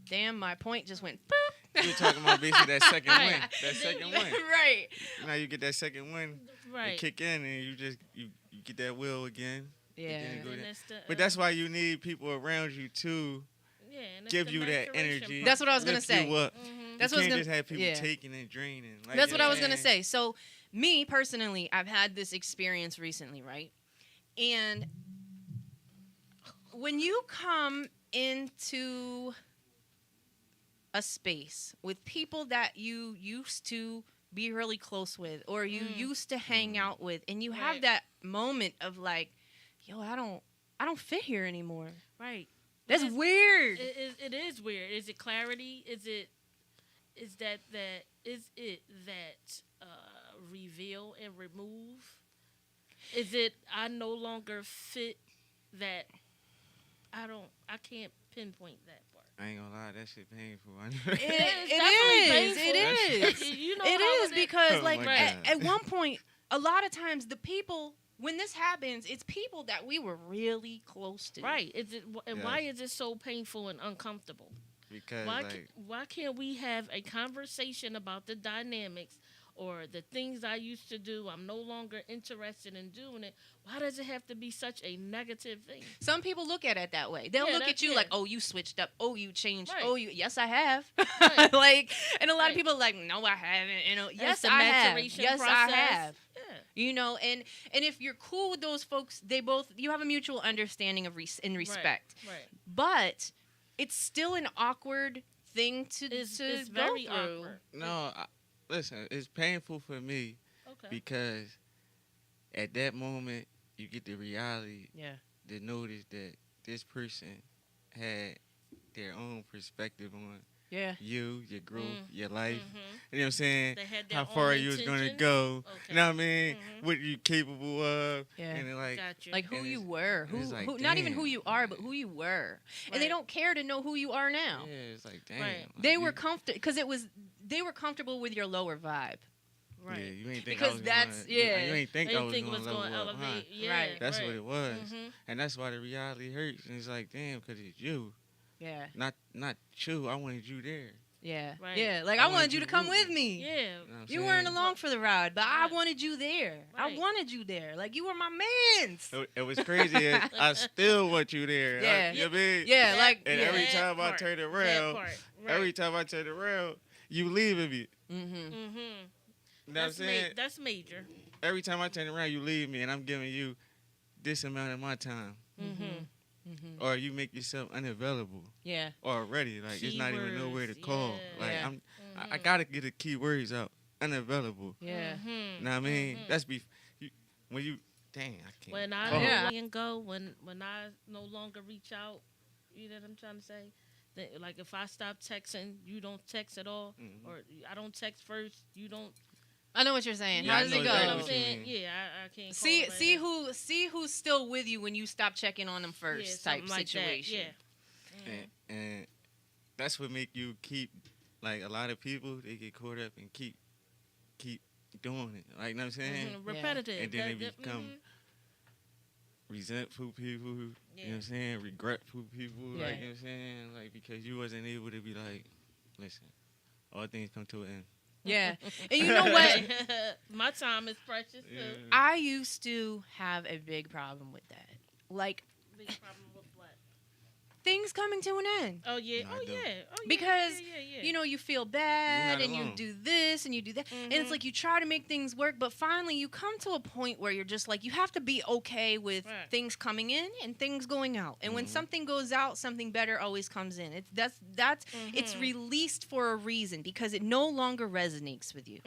damn, my point just went. Boop. You were talking about basically that second Right. win. That second win. Right. Now you get that second win. Right. And kick in, and you just you get that will again. Yeah. Again, go And down. it's the, But that's why you need people around you to yeah, and it's give the you that maturation energy. part. That's what I was gonna lift say. You up. Mhm. That's you what I was can't gonna- just have people yeah. taking and draining. Like, That's you what know I was gonna saying? say. So, me personally, I've had this experience recently, right? And when you come into a space with people that you used to be really close with, or you used to hang out with, and you have Right. that moment of like, yo, I don't fit here anymore. Right. That's Yes. weird. It is weird. Is it clarity? Is it that reveal and remove? Is it I no longer fit that I can't pinpoint that part. I ain't gonna lie, that shit painful. It is. You know It how is because, Oh like, my God. at one point, a lot of times the people, when this happens, it's people that we were really close to. right. Is it and Yeah. why is it so painful and uncomfortable? Because Why like why can't we have a conversation about the dynamics or the things I used to do? I'm no longer interested in doing it. Why does it have to be such a negative thing? Some people look at it that way. They'll Yeah, look that- at you yeah. like, oh, you switched up. Oh, you changed. Right. Oh, you. Yes, I have. Right. Like, and a lot of Right. people are like, no, I haven't. You know, That's yes, the I have. maturation Yes, I process. have. Yeah. You know, and if you're cool with those folks, you have a mutual understanding of and respect. Right. But it's still an awkward thing to It's go very through. awkward. no, listen, it's painful for me Okay. because at that moment you get the reality Yeah. to notice that this person had their own perspective on Yeah. you, your growth, Mm. your life. Mhm. You know what I'm saying? They had their How far own you was gonna intentions. go. Okay. You know what I mean? Mhm. What you capable of. Yeah. And then, like Got you. Like who And you it's- were, and it's like, who not even damn. who you are, but who you were, and they Right. don't care to know who you are now. yeah, it's like damn. Right. like, They you- were comfortable because they were comfortable with your lower vibe. right. Yeah, you ain't think Because I was that's- gonna, yeah. You ain't think They I was think gonna was going to level up, huh? elevate. Yeah. Right. That's right. what it was, Mhm. and that's why the reality hurts. And it's like, damn, because it's you, Yeah, not you. I wanted you there. yeah, Right. yeah. Like I I wanted wanted you you to to come root with me. me. Yeah. You, know what I'm You saying? weren't along for the ride, but I Right. wanted you there. Right. I wanted you there. Like you were my mans. It was crazy. I still want you there. Yeah. You know what I mean? Yeah, That like And yeah. every That time I part. turn That around, part. every time I turn around, you leaving me. Mm-hmm. Mm-hmm. You know what I'm That's, saying? that's major. Every time I turn around, you leave me, and I'm giving you this amount of my time, Mm-hmm. Mm-hmm. or you make yourself unavailable Yeah. already. Like it's not even nowhere to Keywords, call. yeah. Like Yeah. I gotta get the key words out. Unavailable. Yeah. Mm-hmm. You know what I mean? Mhm. That's when you. Dang, I can't. When I call. Yeah. let go, when I no longer reach out, you know what I'm trying to say? Like if I stop texting, you don't text at all, Mhm. or I don't text first, you don't. I know what you're saying. Yeah, How I does know it You know what exactly I'm go? what you saying? mean. Yeah, I can't. See call it like see who's still with you when you stop checking on them that. first Yeah, type something like situation. That. Yeah. And that's what make you keep like a lot of people. They get caught up and keep doing it. Like you know what I'm saying? Mhm. Repetitive. And then they That- become mhm. resentful people. You know what Yeah. I'm saying? Regretful people. Yeah. Like you know what I'm saying? Like because you wasn't able to be like, listen, all things come to an end. Yeah. And you know what? My time is precious Yeah. too. I used to have a big problem with that. Like Big problem with what? things coming to an end. Oh yeah. No, Oh I yeah. don't. Oh yeah. Because yeah. you know, you feel bad You're and not you alone. do this and you do that, and it's like you try to make things work, but finally you come to a point where you're just like, you have to be okay with Right. things coming in and things going out, and when something goes out, something better always comes in. It's it's released for a reason, because it no longer resonates with you.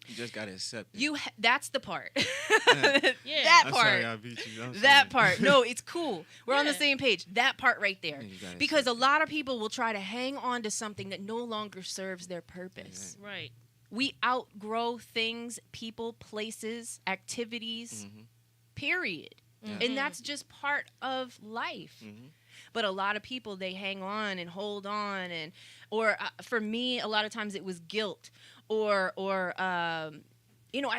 You just gotta accept it. That's the part. Yeah. That I'm part. sorry I beat you. I'm That sorry. part. No, it's cool. We're on the Yeah. same page. That part right there. Yeah, you gotta Because a accept lot of people will try to hang on to something that no longer serves their purpose. Right. We outgrow things, people, places, activities, period. And that's just part of life. But a lot of people, they hang on and hold on, or for me, a lot of times it was guilt, or you know,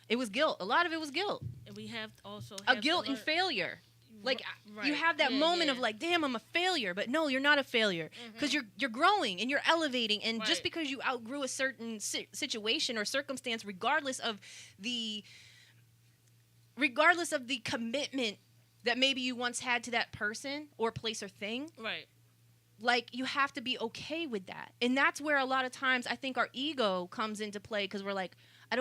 it was guilt. A lot of it was guilt. And we have also A have guilt to and learn- failure. Like you Right. have that Yeah, moment yeah. of like, damn, I'm a failure, but no, you're not a failure, because you're growing and you're elevating, and just Right. because you outgrew a certain situation or circumstance, regardless of the commitment that maybe you once had to that person or place or thing, Right. like you have to be okay with that. And that's where a lot of times I think our ego comes into play, because we're like, I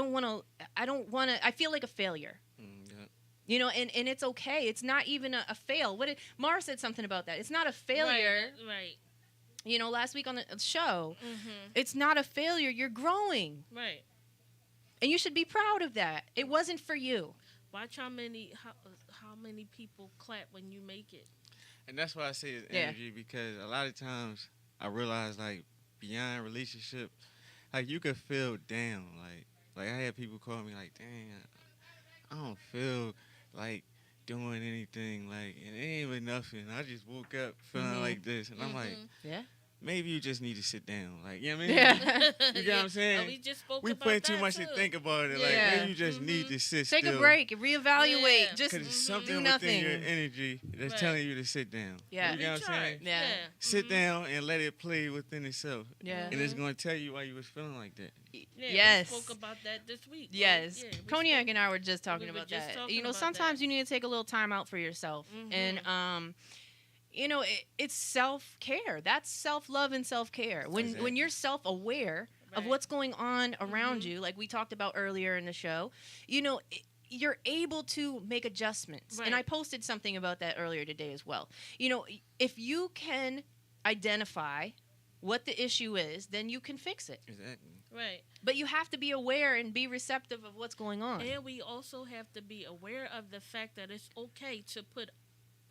feel like a failure. Yeah. You know, and it's okay. It's not even a fail. Mara said something about that. It's not a failure. Right. You know, last week on the show, it's not a failure. You're growing. Right. And you should be proud of that. It wasn't for you. Watch how many people clap when you make it. And that's why I say it's Yeah. energy, because a lot of times I realize, like, beyond relationship, like, you could feel down. Like I had people call me like, dang, I don't feel like doing anything. Like, it ain't even nothing. I just woke up feeling like this. And I'm like, Yeah. maybe you just need to sit down. Like, you know what I mean? Yeah. You get what I'm saying? Oh, we just spoke We about putting too that, much too. to think about it. Like, Yeah. maybe you just need to sit Take still. a break and reevaluate. Yeah. Just Because it's something do within nothing. your energy that's Right. telling you to sit down. Yeah. You know what I'm saying? Recharge. Yeah. Sit down and let it play within itself. Yeah. And it's going to tell you why you was feeling like that. Yeah, Yes. We spoke about that this week. Yes. Yeah, we Cognac spoke- and I were just talking we were about just that. talking You know, about sometimes that. you need to take a little time out for yourself. And you know, it's self-care. That's self-love and self-care. When Exactly. you're self-aware of Right. what's going on around you, like we talked about earlier in the show, you know, you're able to make adjustments. And Right. I posted something about that earlier today as well. You know, if you can identify what the issue is, then you can fix it. Exactly. Right. But you have to be aware and be receptive of what's going on. And we also have to be aware of the fact that it's okay to put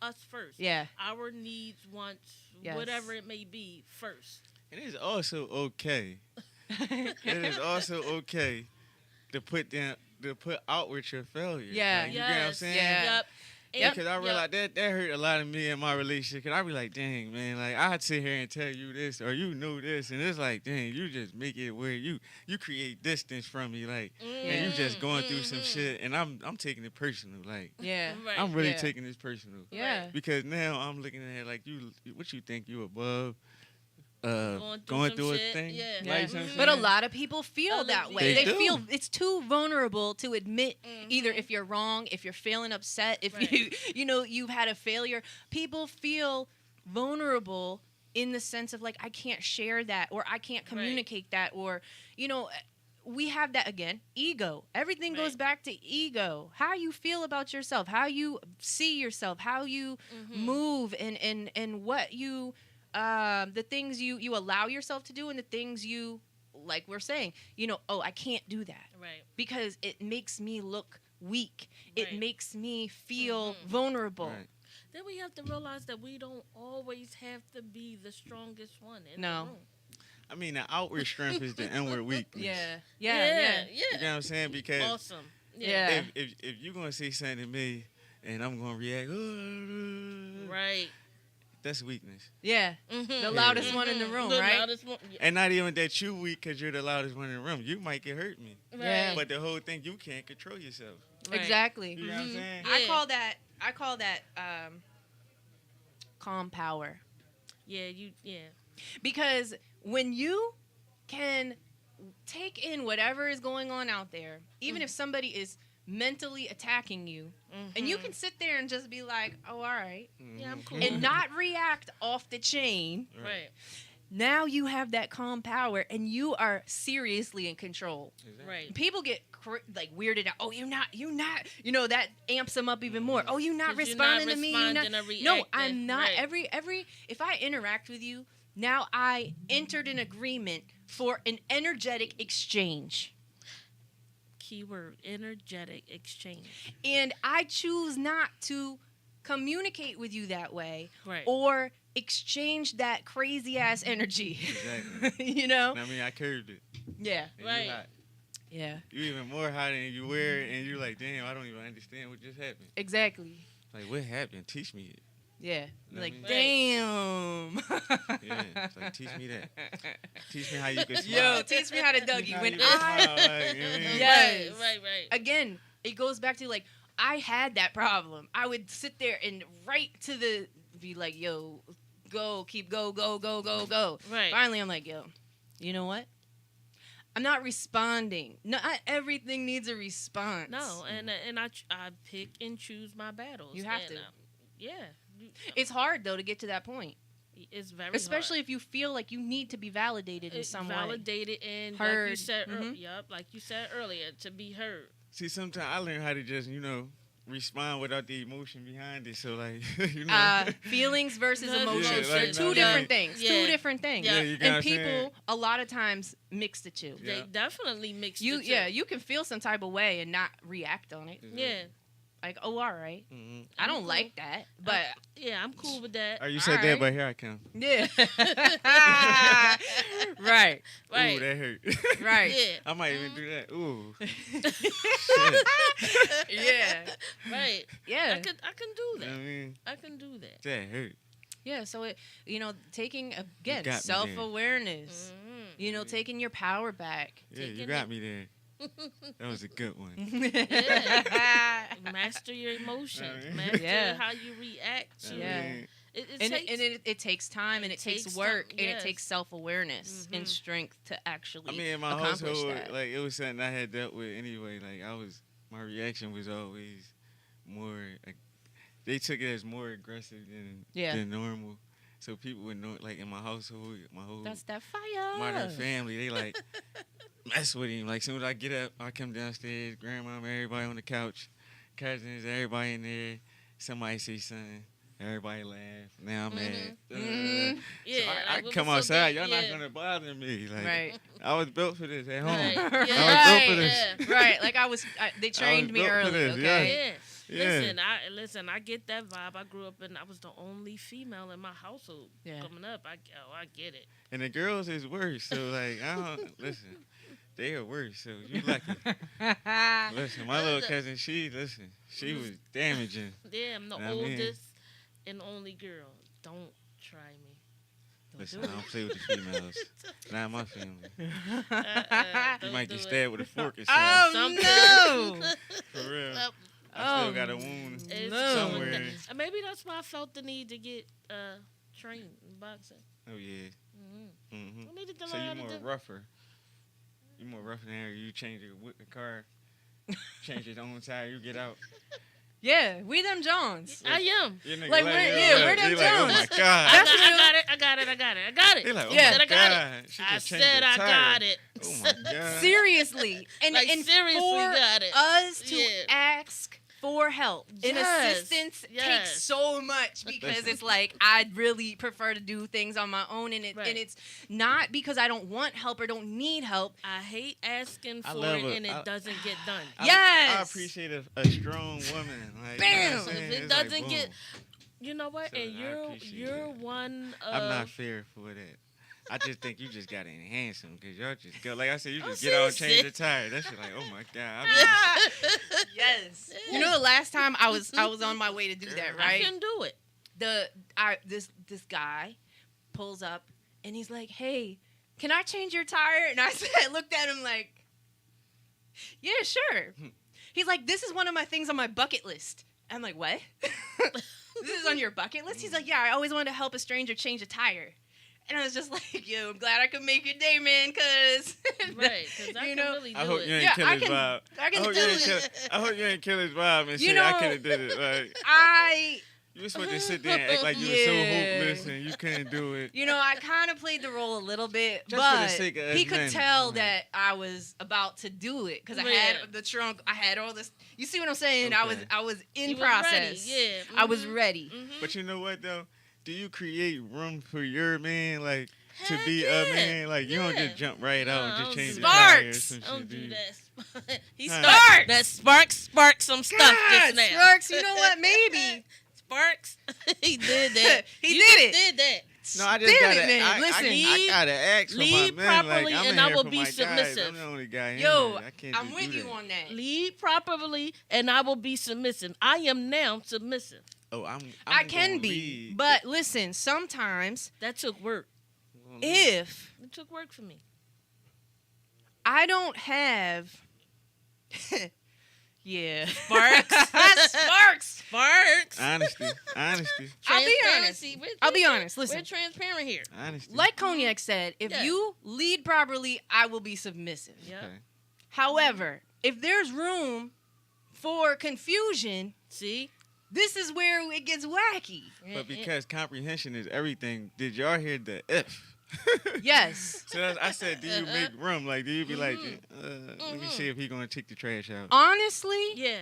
us first. Yeah. Our needs, wants, Yes. whatever it may be, first. And it's also okay. It is also okay to put outward your failure. Yeah. Like, you get what I'm saying? Yeah. Yep. Because I realized that hurt a lot of me in my relationship. Because I be like, dang, man, like, I'd sit here and tell you this or you know this. And it's like, dang, you just make it where you create distance from me. Like, and you just going through some shit. And I'm taking it personal. Like, Yeah. Right. I'm really Yeah. taking this personal. Yeah. Because now I'm looking at it like, what you think you above Going going some through a shit, thing? yeah. Like, Yeah. you know what I'm But a saying? lot of people feel Others that do. way. They They do. feel it's too vulnerable to admit either if you're wrong, if you're feeling upset, if Right. you know you've had a failure. People feel vulnerable in the sense of like, I can't share that, or I can't communicate that, or you know, we have that again, ego. Everything goes Right. back to ego. How you feel about yourself, how you see yourself, how you move, and what you the things you allow yourself to do, and the things you, like we're saying, you know, oh, I can't do that Right. because it makes me look weak. It Right. makes me feel vulnerable. Right. Then we have to realize that we don't always have to be the strongest one in No. the room. I mean, the outward strength is the inward weakness. Yeah. Yeah. You know what I'm saying? Because Awesome. Yeah. if you're going to say something to me and I'm going to react, Right. that's weakness. Yeah. The loudest one in the room, The right? loudest one. Yeah. And not even that you weak because you're the loudest one in the room. You might get hurt me. Yeah. But the whole thing, you can't control yourself. Right. Exactly. You know what I'm saying? Yeah. I call that calm power. Yeah. Because when you can take in whatever is going on out there, even if somebody is mentally attacking you, and you can sit there and just be like, oh, all right, Yeah, I'm cool. and not react off the chain. Right. Now you have that calm power, and you are seriously in control. Exactly. Right. People get like weirded out. Oh, you're not. You know, that amps them up even more. Oh, you're not 'Cause you're responding not to me. responding or No, reacting. I'm not. Right. Every if I interact with you, now I entered an agreement for an energetic exchange. Keyword, energetic exchange. And I choose not to communicate with you that way, Right. or exchange that crazy ass energy. Exactly. You know? I mean, I curved it. Yeah. And Right. You hot. Yeah. You even more hot than you were, and you're like, damn, I don't even understand what just happened. Exactly. Like, what happened? Teach me it. Yeah. Know Like, what I damn. Yeah, it's like, teach me that. Teach me how you can smile. Yo, teach me how to Teach Dougie. me how When you can I smile, like, you know what I mean? Yes. Right. Again, it goes back to like I had that problem. I would sit there and be like, yo, keep go. Right. Finally, I'm like, yo, you know what? I'm not responding. Not everything needs a response. No, and I pick and choose my battles. You have and, to. Yeah. It's hard though to get to that point, It's very especially hard. if you feel like you need to be validated in some way. Validated and Heard. like you said, Mhm. like you said earlier, to be heard. See, sometimes I learn how to just, respond without the emotion behind it. So, like, Feelings versus Yeah, emotions. like, Two yeah. different things. Yeah. Two different things. Yeah, you got And what I'm saying? people a lot of times mix the two. Yeah. They definitely mix You the two. yeah, you can feel some type of way and not react on it. Yeah. Like, oh, all right. Mm-hmm. I don't cool. like that, but Yeah, I'm cool with that. Oh, you said Alright. that, but here I come. yeah. Right. Right. Ooh, that hurt. Right. Yeah. I might even do that. Ooh. Yeah. Right. Yeah. I can do You know that. what I mean? I can do that. That hurt. Yeah, so it taking again got me there. self-awareness. Mhm. Taking your power back. Yeah, you Taking got it. me there. That was a good one. Master your emotions. Alright. Master Yeah. how you react to Yeah. I mean, it. And it takes time, and it takes takes work, time, and yes. it takes self-awareness and Mhm. strength to actually I mean, in my accomplish household, that. like, it was something I had dealt with anyway. Like, my reaction was always more, like, they took it as more aggressive than normal. So people would know, like, in my household, my whole That's that fire. modern family, they, like, mess with him. Like, soon as I get up, I come downstairs, grandma, everybody on the couch, cousins, everybody in there. Somebody say something. Everybody laugh. Now I'm mad. Yeah, So I like, what come was so outside. big? Y'all Yeah. not gonna bother me. Like, Right. I was built for this at home. Right. I Yeah. was built for this. Yeah. Right. Like they trained me built for early. this, Okay. Yeah. Yeah. Listen. I get that vibe. I grew up and I was the only female in my household Yeah. coming up. I get it. And the girls is worse. So like, I don't listen. They are worse. So you lucky. Listen, my little cousin, she was damaging. Yeah, I'm the I mean- oldest and only girl. Don't try me. Listen, I don't play with the females. Not my family. You Don't might do get it. stabbed with a fork or Oh something. no! For real. Yep. I still got a wound It's somewhere. Maybe that's why I felt the need to get trained in boxing. Oh yeah. I needed to So learn you how to more do. rougher. You more rougher than her. You change your car, change your own tire. You get out. Yeah, we them Jones. I am. Your nigga Like, let we're- you yeah, up. we're them He like, oh my Jones. god. I got it. They like, oh Yeah. my I got god. She I just changed said the I tire. got it. Oh my god. Seriously, and Like, and seriously for got it. us to Yeah. ask for help and Yes, assistance yes. takes so much because Listen. it's like I'd really prefer to do things on my own, and Right. it's not because I don't want help or don't need help. I hate asking I for love it it. and it doesn't get done. I Yes. appreciate a strong woman. Like, Bam. You know what I'm saying? If it It's like, doesn't get- boom. You know what? So And I you're appreciate it. one of. I'm not fair for that. I just think you just gotta enhance them because y'all just go. Like I said, you Oh, just get out and see, change see. the tire. That shit like, oh my god. Yes. You know the last time I was on my way to do that, I right? can do it. This guy pulls up and he's like, "Hey, can I change your tire?" And I looked at him like, "Yeah, sure." He's like, "This is one of my things on my bucket list." I'm like, "What?" This is on your bucket list? He's like, "Yeah, I always wanted to help a stranger change a tire." And I was just like, yo, I'm glad I could make your day, man, because Right, because I can really do I hope it. you ain't Yeah, kill I his can- vibe. I can hope do you ain't it. kill. I hope you ain't kill his vibe and You say I know, could have did it. Like I you were supposed to sit there and act like you were so hopeless and you couldn't do it. I kind of played the role a little bit, Just for the but sake of he us could men. tell that I was about to do it because I Yeah. had the trunk, I had all this. You see what I'm saying? Okay. I was in You was process. ready, yeah. I was ready. But you know what though? Do you create room for your man, like to Heck be yeah. a man? Like you don't Yeah. just jump right out No, and I just don't change do the that. tires. Sparks! and Don't shit, do dude. that. He Huh. started that spark some stuff just God, now. Sparks, you know what? Maybe. Sparks. He did that. He You did just it. Did that. No, I just Damn gotta. it, man. Listen, I gotta ask for my lead men. Like, properly I'm and in I here will for be my guys. submissive. I'm the only guy in Yo, here. I can't I'm just with do you that. on that. Lead properly and I will be submissive. I am now submissive. Oh, I'm I can gonna be. lead. But listen, sometimes That took work. I'm gonna lead. if It took work for me. I don't have. Yeah. Sparks. Sparks. Sparks. Honesty. I'll be honest. Transparency. I'll be honest. Listen. We're transparent here. Honesty. Like Cognac said, if Yeah. you lead properly, I will be submissive. Yeah. Okay. However, if there's room for confusion, See? this is where it gets wacky. But because comprehension is everything, did y'all hear the if? Yes. So I said, do you make room? Like, do you be like, Mm-hmm. let me see if he gonna take the trash out, Honestly, Yeah.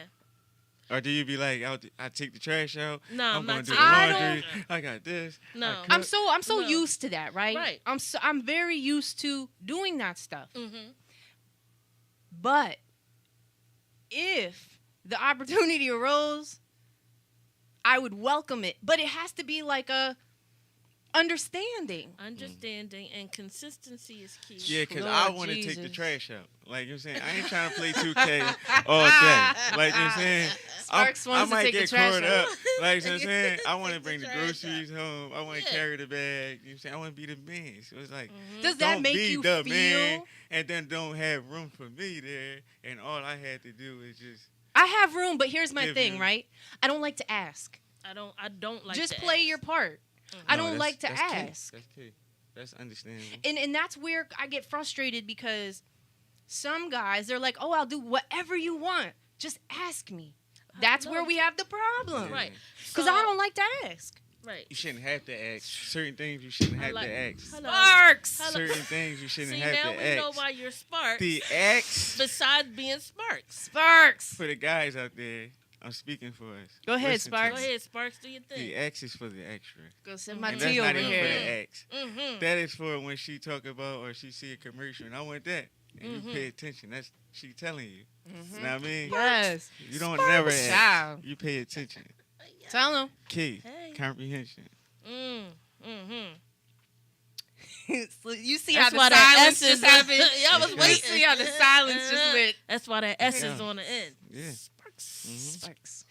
or do you be like, I take the trash out? No, I'm I'm gonna not do the taking I laundry. don't- I got this. No. I I'm cook. so No. used to that, right? Right. I'm very used to doing that stuff. Mm-hmm. But if the opportunity arose, I would welcome it. But it has to be like a understanding. Understanding and consistency is key. Yeah, because Lord I want to take the Jesus. trash out. Like, you know what I'm saying? I ain't trying to play 2K all day. Like, you know what I'm saying? Sparks I wants to might take the get trash caught out. up. Like, you know what I'm saying? I want to bring the trash groceries home. I want to Yeah. carry the bag. You know what I'm saying? I want to be the man. So it's like, Does that don't make be you the feel? man and then don't have room for me there. And all I had to do is just, I have room, but here's my Give thing, you- right? I don't like to ask. I don't like Just to play ask. your part. I No, don't that's- like to that's key. ask. That's key. That's understandable. And that's where I get frustrated because some guys, they're like, oh, I'll do whatever you want. Just ask me. That's where No. we have the problem. Right. Because So- I don't like to ask. Right. You shouldn't have to ask. Certain things you shouldn't have like- to ask. Hello. Sparks! Hello. Certain things you shouldn't See, have now to we ask. know why you're Sparks. The X Besides being Sparks. Sparks! for the guys out there. I'm speaking for us. Go ahead, Listen to Sparks. Go me. ahead, Sparks, do your The thing. X is for the extra. Go sip my And that's tea not over even here. for the X. Mm-hmm. That is for when she talk about or she see a commercial and I want that. And you pay attention. That's she telling you. You know what I mean? Yes. You don't never ask. Child. You pay attention. Tell them. Key. Hey. Comprehension. Mm-hmm. So you see That's how the why that silence S is just happened? Yeah, I was You waiting. see how the silence just went. That's why that S is Yeah. on the end. Yeah. Sparks. Sparks.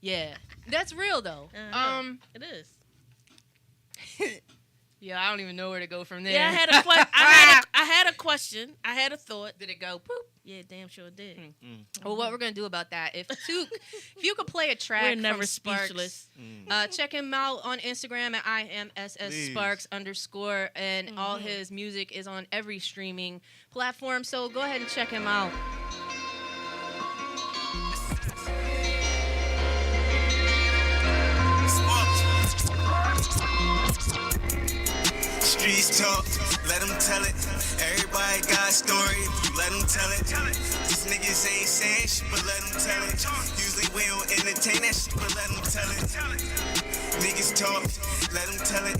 Yeah. That's real, though. Uh-huh. It is. Yeah, I don't even know where to go from there. Yeah, I had a question. I had a thought. Did it go poop? Yeah, damn sure it did. Well, what we're gonna do about that? If you could play a track We're never from Sparks, speechless. check him out on Instagram at IMSS_Sparks_, and all his music is on every streaming platform. So go ahead and check him out. Streets talk, let them tell it. Everybody got a story, if you let them tell it. These niggas ain't saying shit, but let them tell it. Usually we don't entertain that shit, but let them tell it. Niggas talk, let them tell it.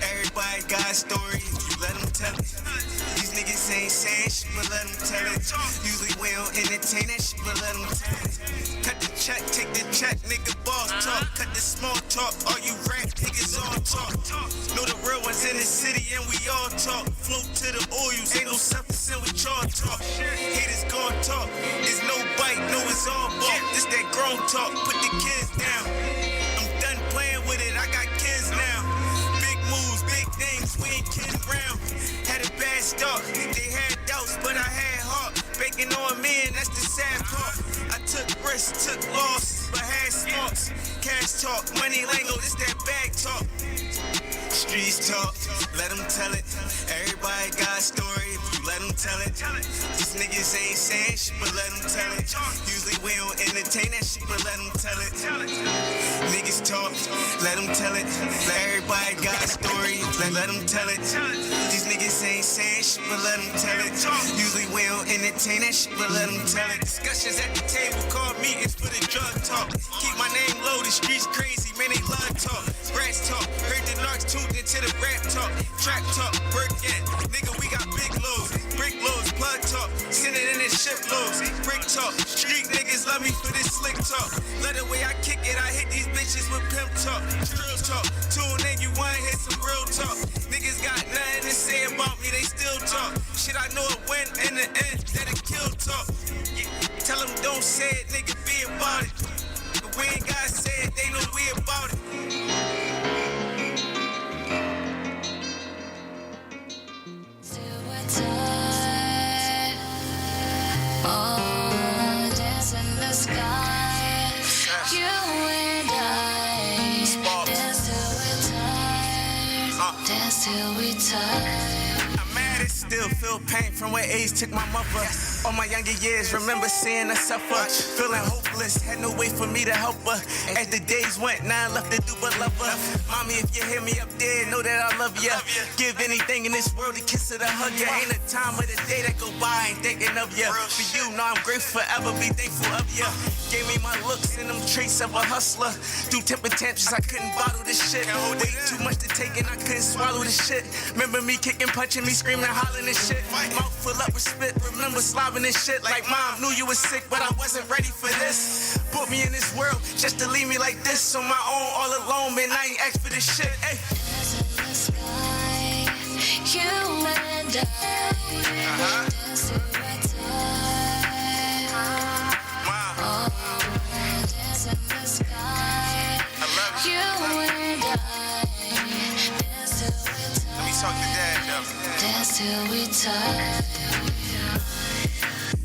Everybody got a story, if you let them tell it. These niggas ain't saying shit, but let them tell it. Usually we don't entertain that shit, but let them tell it. Cut the check, take the check, nigga boss talk. Cut the small talk, all you rap niggas all talk. Know the real ones in the city and we all talk. Float to the oils, ain't no substance and we charge talk. Haters gon' talk, it's no bite, no it's all balk. This that grown talk, put the kids down. I'm done playing with it, I got kids now. Big moves, big things, we ain't kidding around. Had a bad start, they had doubts, but I had heart. Baking on me and that's the sad part. I took risks, took losses, but had smarts. Cash talk, money lingo, this that bag talk. Streets talk, let them tell got a story if you let them tell it. These niggas ain't saying shit, but let them tell it. Usually we don't entertain that shit, but let them tell it. Niggas talk, let them tell it. Let everybody got a story, let them tell it. These niggas ain't saying shit, but let them tell it. Usually we don't entertain that shit, but let them tell it. Discussions at the table call meetings for the drug talk. Keep my name low, the streets crazy, man, they love talk. Rats talk, heard the narcs tuned into the rap talk. Trap talk, work in, nigga, we got big loads. Brick loads, blood talk, send it in and ship loads. Brick talk, street niggas love me for this slick talk. Let the way I kick it, I hit these bitches with pimp talk. Drill talk, tune in, you wanna hear some real talk. Niggas got nothing to say about me, they still talk. Shit, I know it win in the end, that it kill talk. Tell them don't say it, nigga, be about it. If we ain't gotta say it, they know we about it. Oh, dance in the sky. You and I dance till we're tired. Dance till we tired. I'm mad, it still feel pain from where age took my mother. All my younger years, remember seeing her suffer. Feeling hopeless, had no way for me to help her. As the days went, now left to do but love her. Mommy, if you hear me up there, know that I love ya. Give anything in this world a kiss or to hug ya. Ain't a time of the day that go by, ain't thinking of ya. For you, know I'm grateful forever, be thankful of ya. Gave me my looks and them traits of a hustler. Through temper tantrums, I couldn't bottle this shit. Way too much to take and I couldn't swallow this shit. Remember me kicking, punching me, screaming, hollering this shit. Mouth full up with spit, remember slobbing this shit. Like mom, knew you was sick, but I wasn't ready for this. Put me in this world just to leave me like this on my own, all alone, man. I ain't asked for this shit. Hey. You and I dance till we're tired. Oh, dance in the sky. I love you. You and I dance till we're tired. Let me talk to dad, though. Dance till we tired.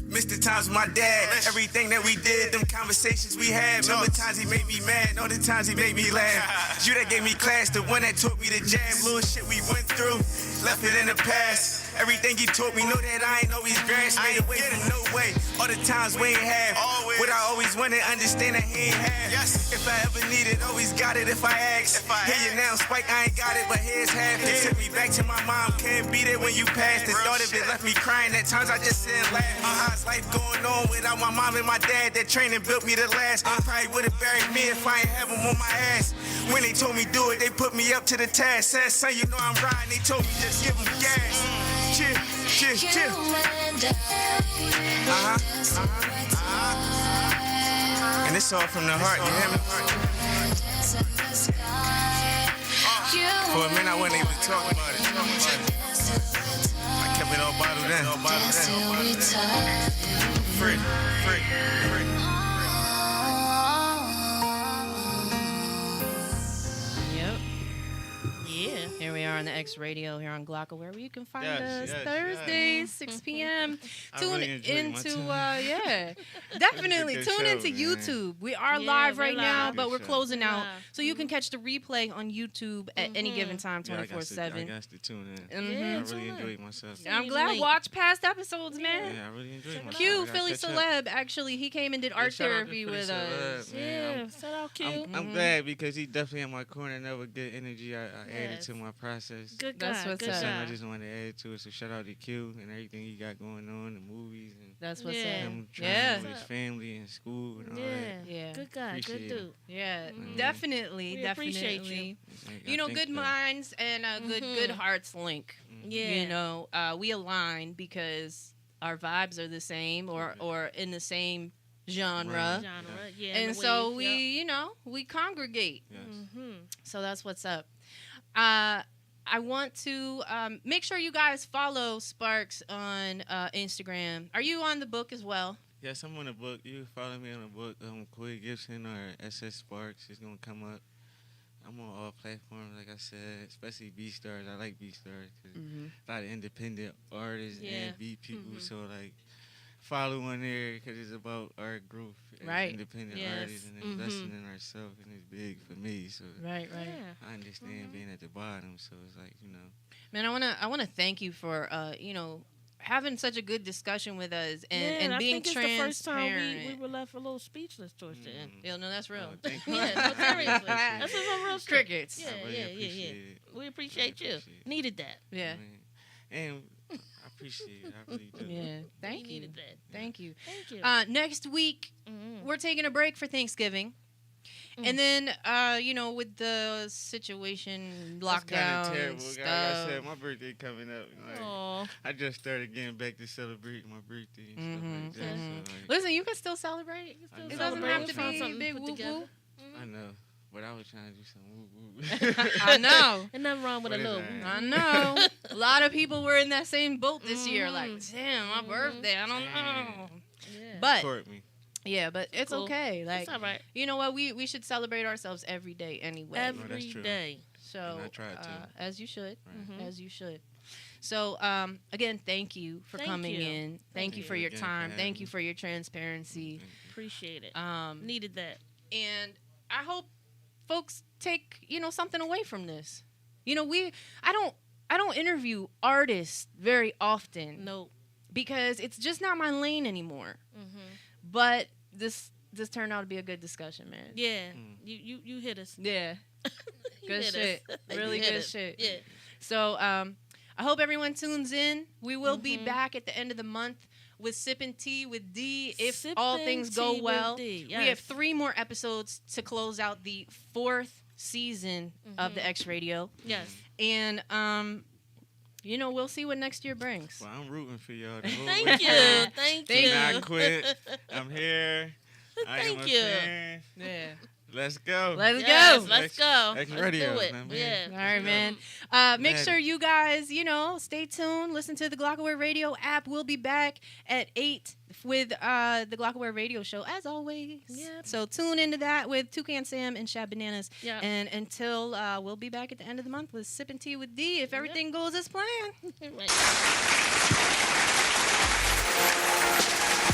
Missed the times with my dad, everything that we did, them conversations we had. Remember times he made me mad, all the times he made me laugh. You that gave me class, the one that taught me to jab. Little shit we went through, left it in the past. Everything he taught me, know that I ain't always grasped. Made a way from no way, all the times we ain't have. What I always wanted, understand that he ain't have. If I ever need it, always got it if I ask. Hear you now, Spike, I ain't got it, but here's half. It took me back to my mom, can't be there when you passed. The thought of it left me crying, at times I just sit and laugh. How's life going on without my mom and my dad? That training built me to last. Probably would've buried me if I ain't have them on my ass. When they told me do it, they put me up to the task. Said, son, you know I'm riding, they told me just give them gas. Chill, chill, chill. And it's all from the heart, you hear me? For a minute, I wasn't able to talk about it. I kept it all bottled in. Free, free, free. Yep. Yeah. Here we are on the X Radio here on Glocka, where you can find us Thursdays, 6 p.m. Tune into, definitely tune into YouTube. We are live right now, but we're closing out. So you can catch the replay on YouTube at any given time, 24/7. I got to tune in. I really enjoyed myself. I'm glad. Watch past episodes, man. Yeah, I really enjoyed myself. Q, Philly Celeb, actually, he came and did art therapy with us. Yeah, shout out Q. I'm glad because he definitely in my corner. Never good energy. I added to my process. Good guy. That's what's good up. guy. I just wanted to add to it. So shout out to Q and everything he got going on, the movies and That's what's him up. trying with his family and school and all that. Yeah. Good guy. Appreciate Good it. dude. Yeah, definitely, We appreciate definitely. I You know, think good so. minds and good hearts link. Yeah. You know, we align because our vibes are the same or in the same genre. Genre. Yeah. And the so wave, we, yep. you know, we congregate. Yes. So that's what's up. I want to make sure you guys follow Sparks on Instagram. Are you on the book as well? Yes, I'm on the book. You can follow me on the book, Corey Gibson or SS Sparks. It's gonna come up. I'm on all platforms, like I said, especially B-Stars. I like B-Stars because a lot of independent artists and beat people. So like, follow on there because it's about our growth as Right. independent Yes. artists and investing in ourselves, and it's big for me. So Right. Yeah. I understand being at the bottom. So it's like, Man, I wanna thank you for having such a good discussion with us and I being think it's transparent. the first time we were left a little speechless towards the end. Yeah, no, that's real. Oh, thank you. Yeah, no, seriously. That's some real stuff. Crickets. Yeah, I really yeah. appreciate it. We appreciate you. appreciate it. Needed that. Yeah. And I appreciate it. I really do. Yeah. Thank We you. needed that. Thank you. Thank you. Next week we're taking a break for Thanksgiving. And then, with the situation, That's kind lockdown, of terrible. stuff. Like I said, my birthday coming up. Like, Aw. I just started getting back to celebrating my birthday and stuff like that. So, like, Listen, you can still celebrate. I know. It doesn't Celebrate, have to find be something big put woo together. woo. I know, but I was trying to do some woo woo. I know. Ain't nothing wrong with a What is little. that? I know. A lot of people were in that same boat this year. Like, damn, my birthday. I don't know. Yeah. But Court me. yeah, but it's Cool. okay. Like, It's all right. you know what? We should celebrate ourselves every day anyway. Every true. day. So And I tried to. as you should, Right. as you should. So again, thank you for Thank coming you. in. Thank you for you your again for time. having Thank me. you for your transparency. Appreciate it. Um, Needed that. and I hope folks take something away from this. I don't interview artists very often Nope. because it's just not my lane anymore. Mm-hmm. But this turned out to be a good discussion, man. Yeah. Mm. You hit us. Yeah. You Good hit shit. us. Really You hit good us. shit. Yeah. So I hope everyone tunes in. We will be back at the end of the month with Sippin' Tea with D if all Sippin' things go Tea with well. D, We have yes. 3 more episodes to close out the 4th season of the X Radio. Yes. And we'll see what next year brings. Well, I'm rooting for y'all. The whole Thank way you. through. Thank Do you. not quit. I'm here. I am Thank a you. fan. Yeah. Let's go. Let's Yes, go. let's go. X Let's Radio, do it. man. Yeah. All right, man. Make sure you guys, stay tuned. Listen to the Glockaware Radio app. We'll be back at 8 with the Glockaware Radio show, as always. Yep. So tune into that with Toucan Sam and Shab Bananas. Yep. And until we'll be back at the end of the month with Sippin' Tea with D if everything goes as planned. Right.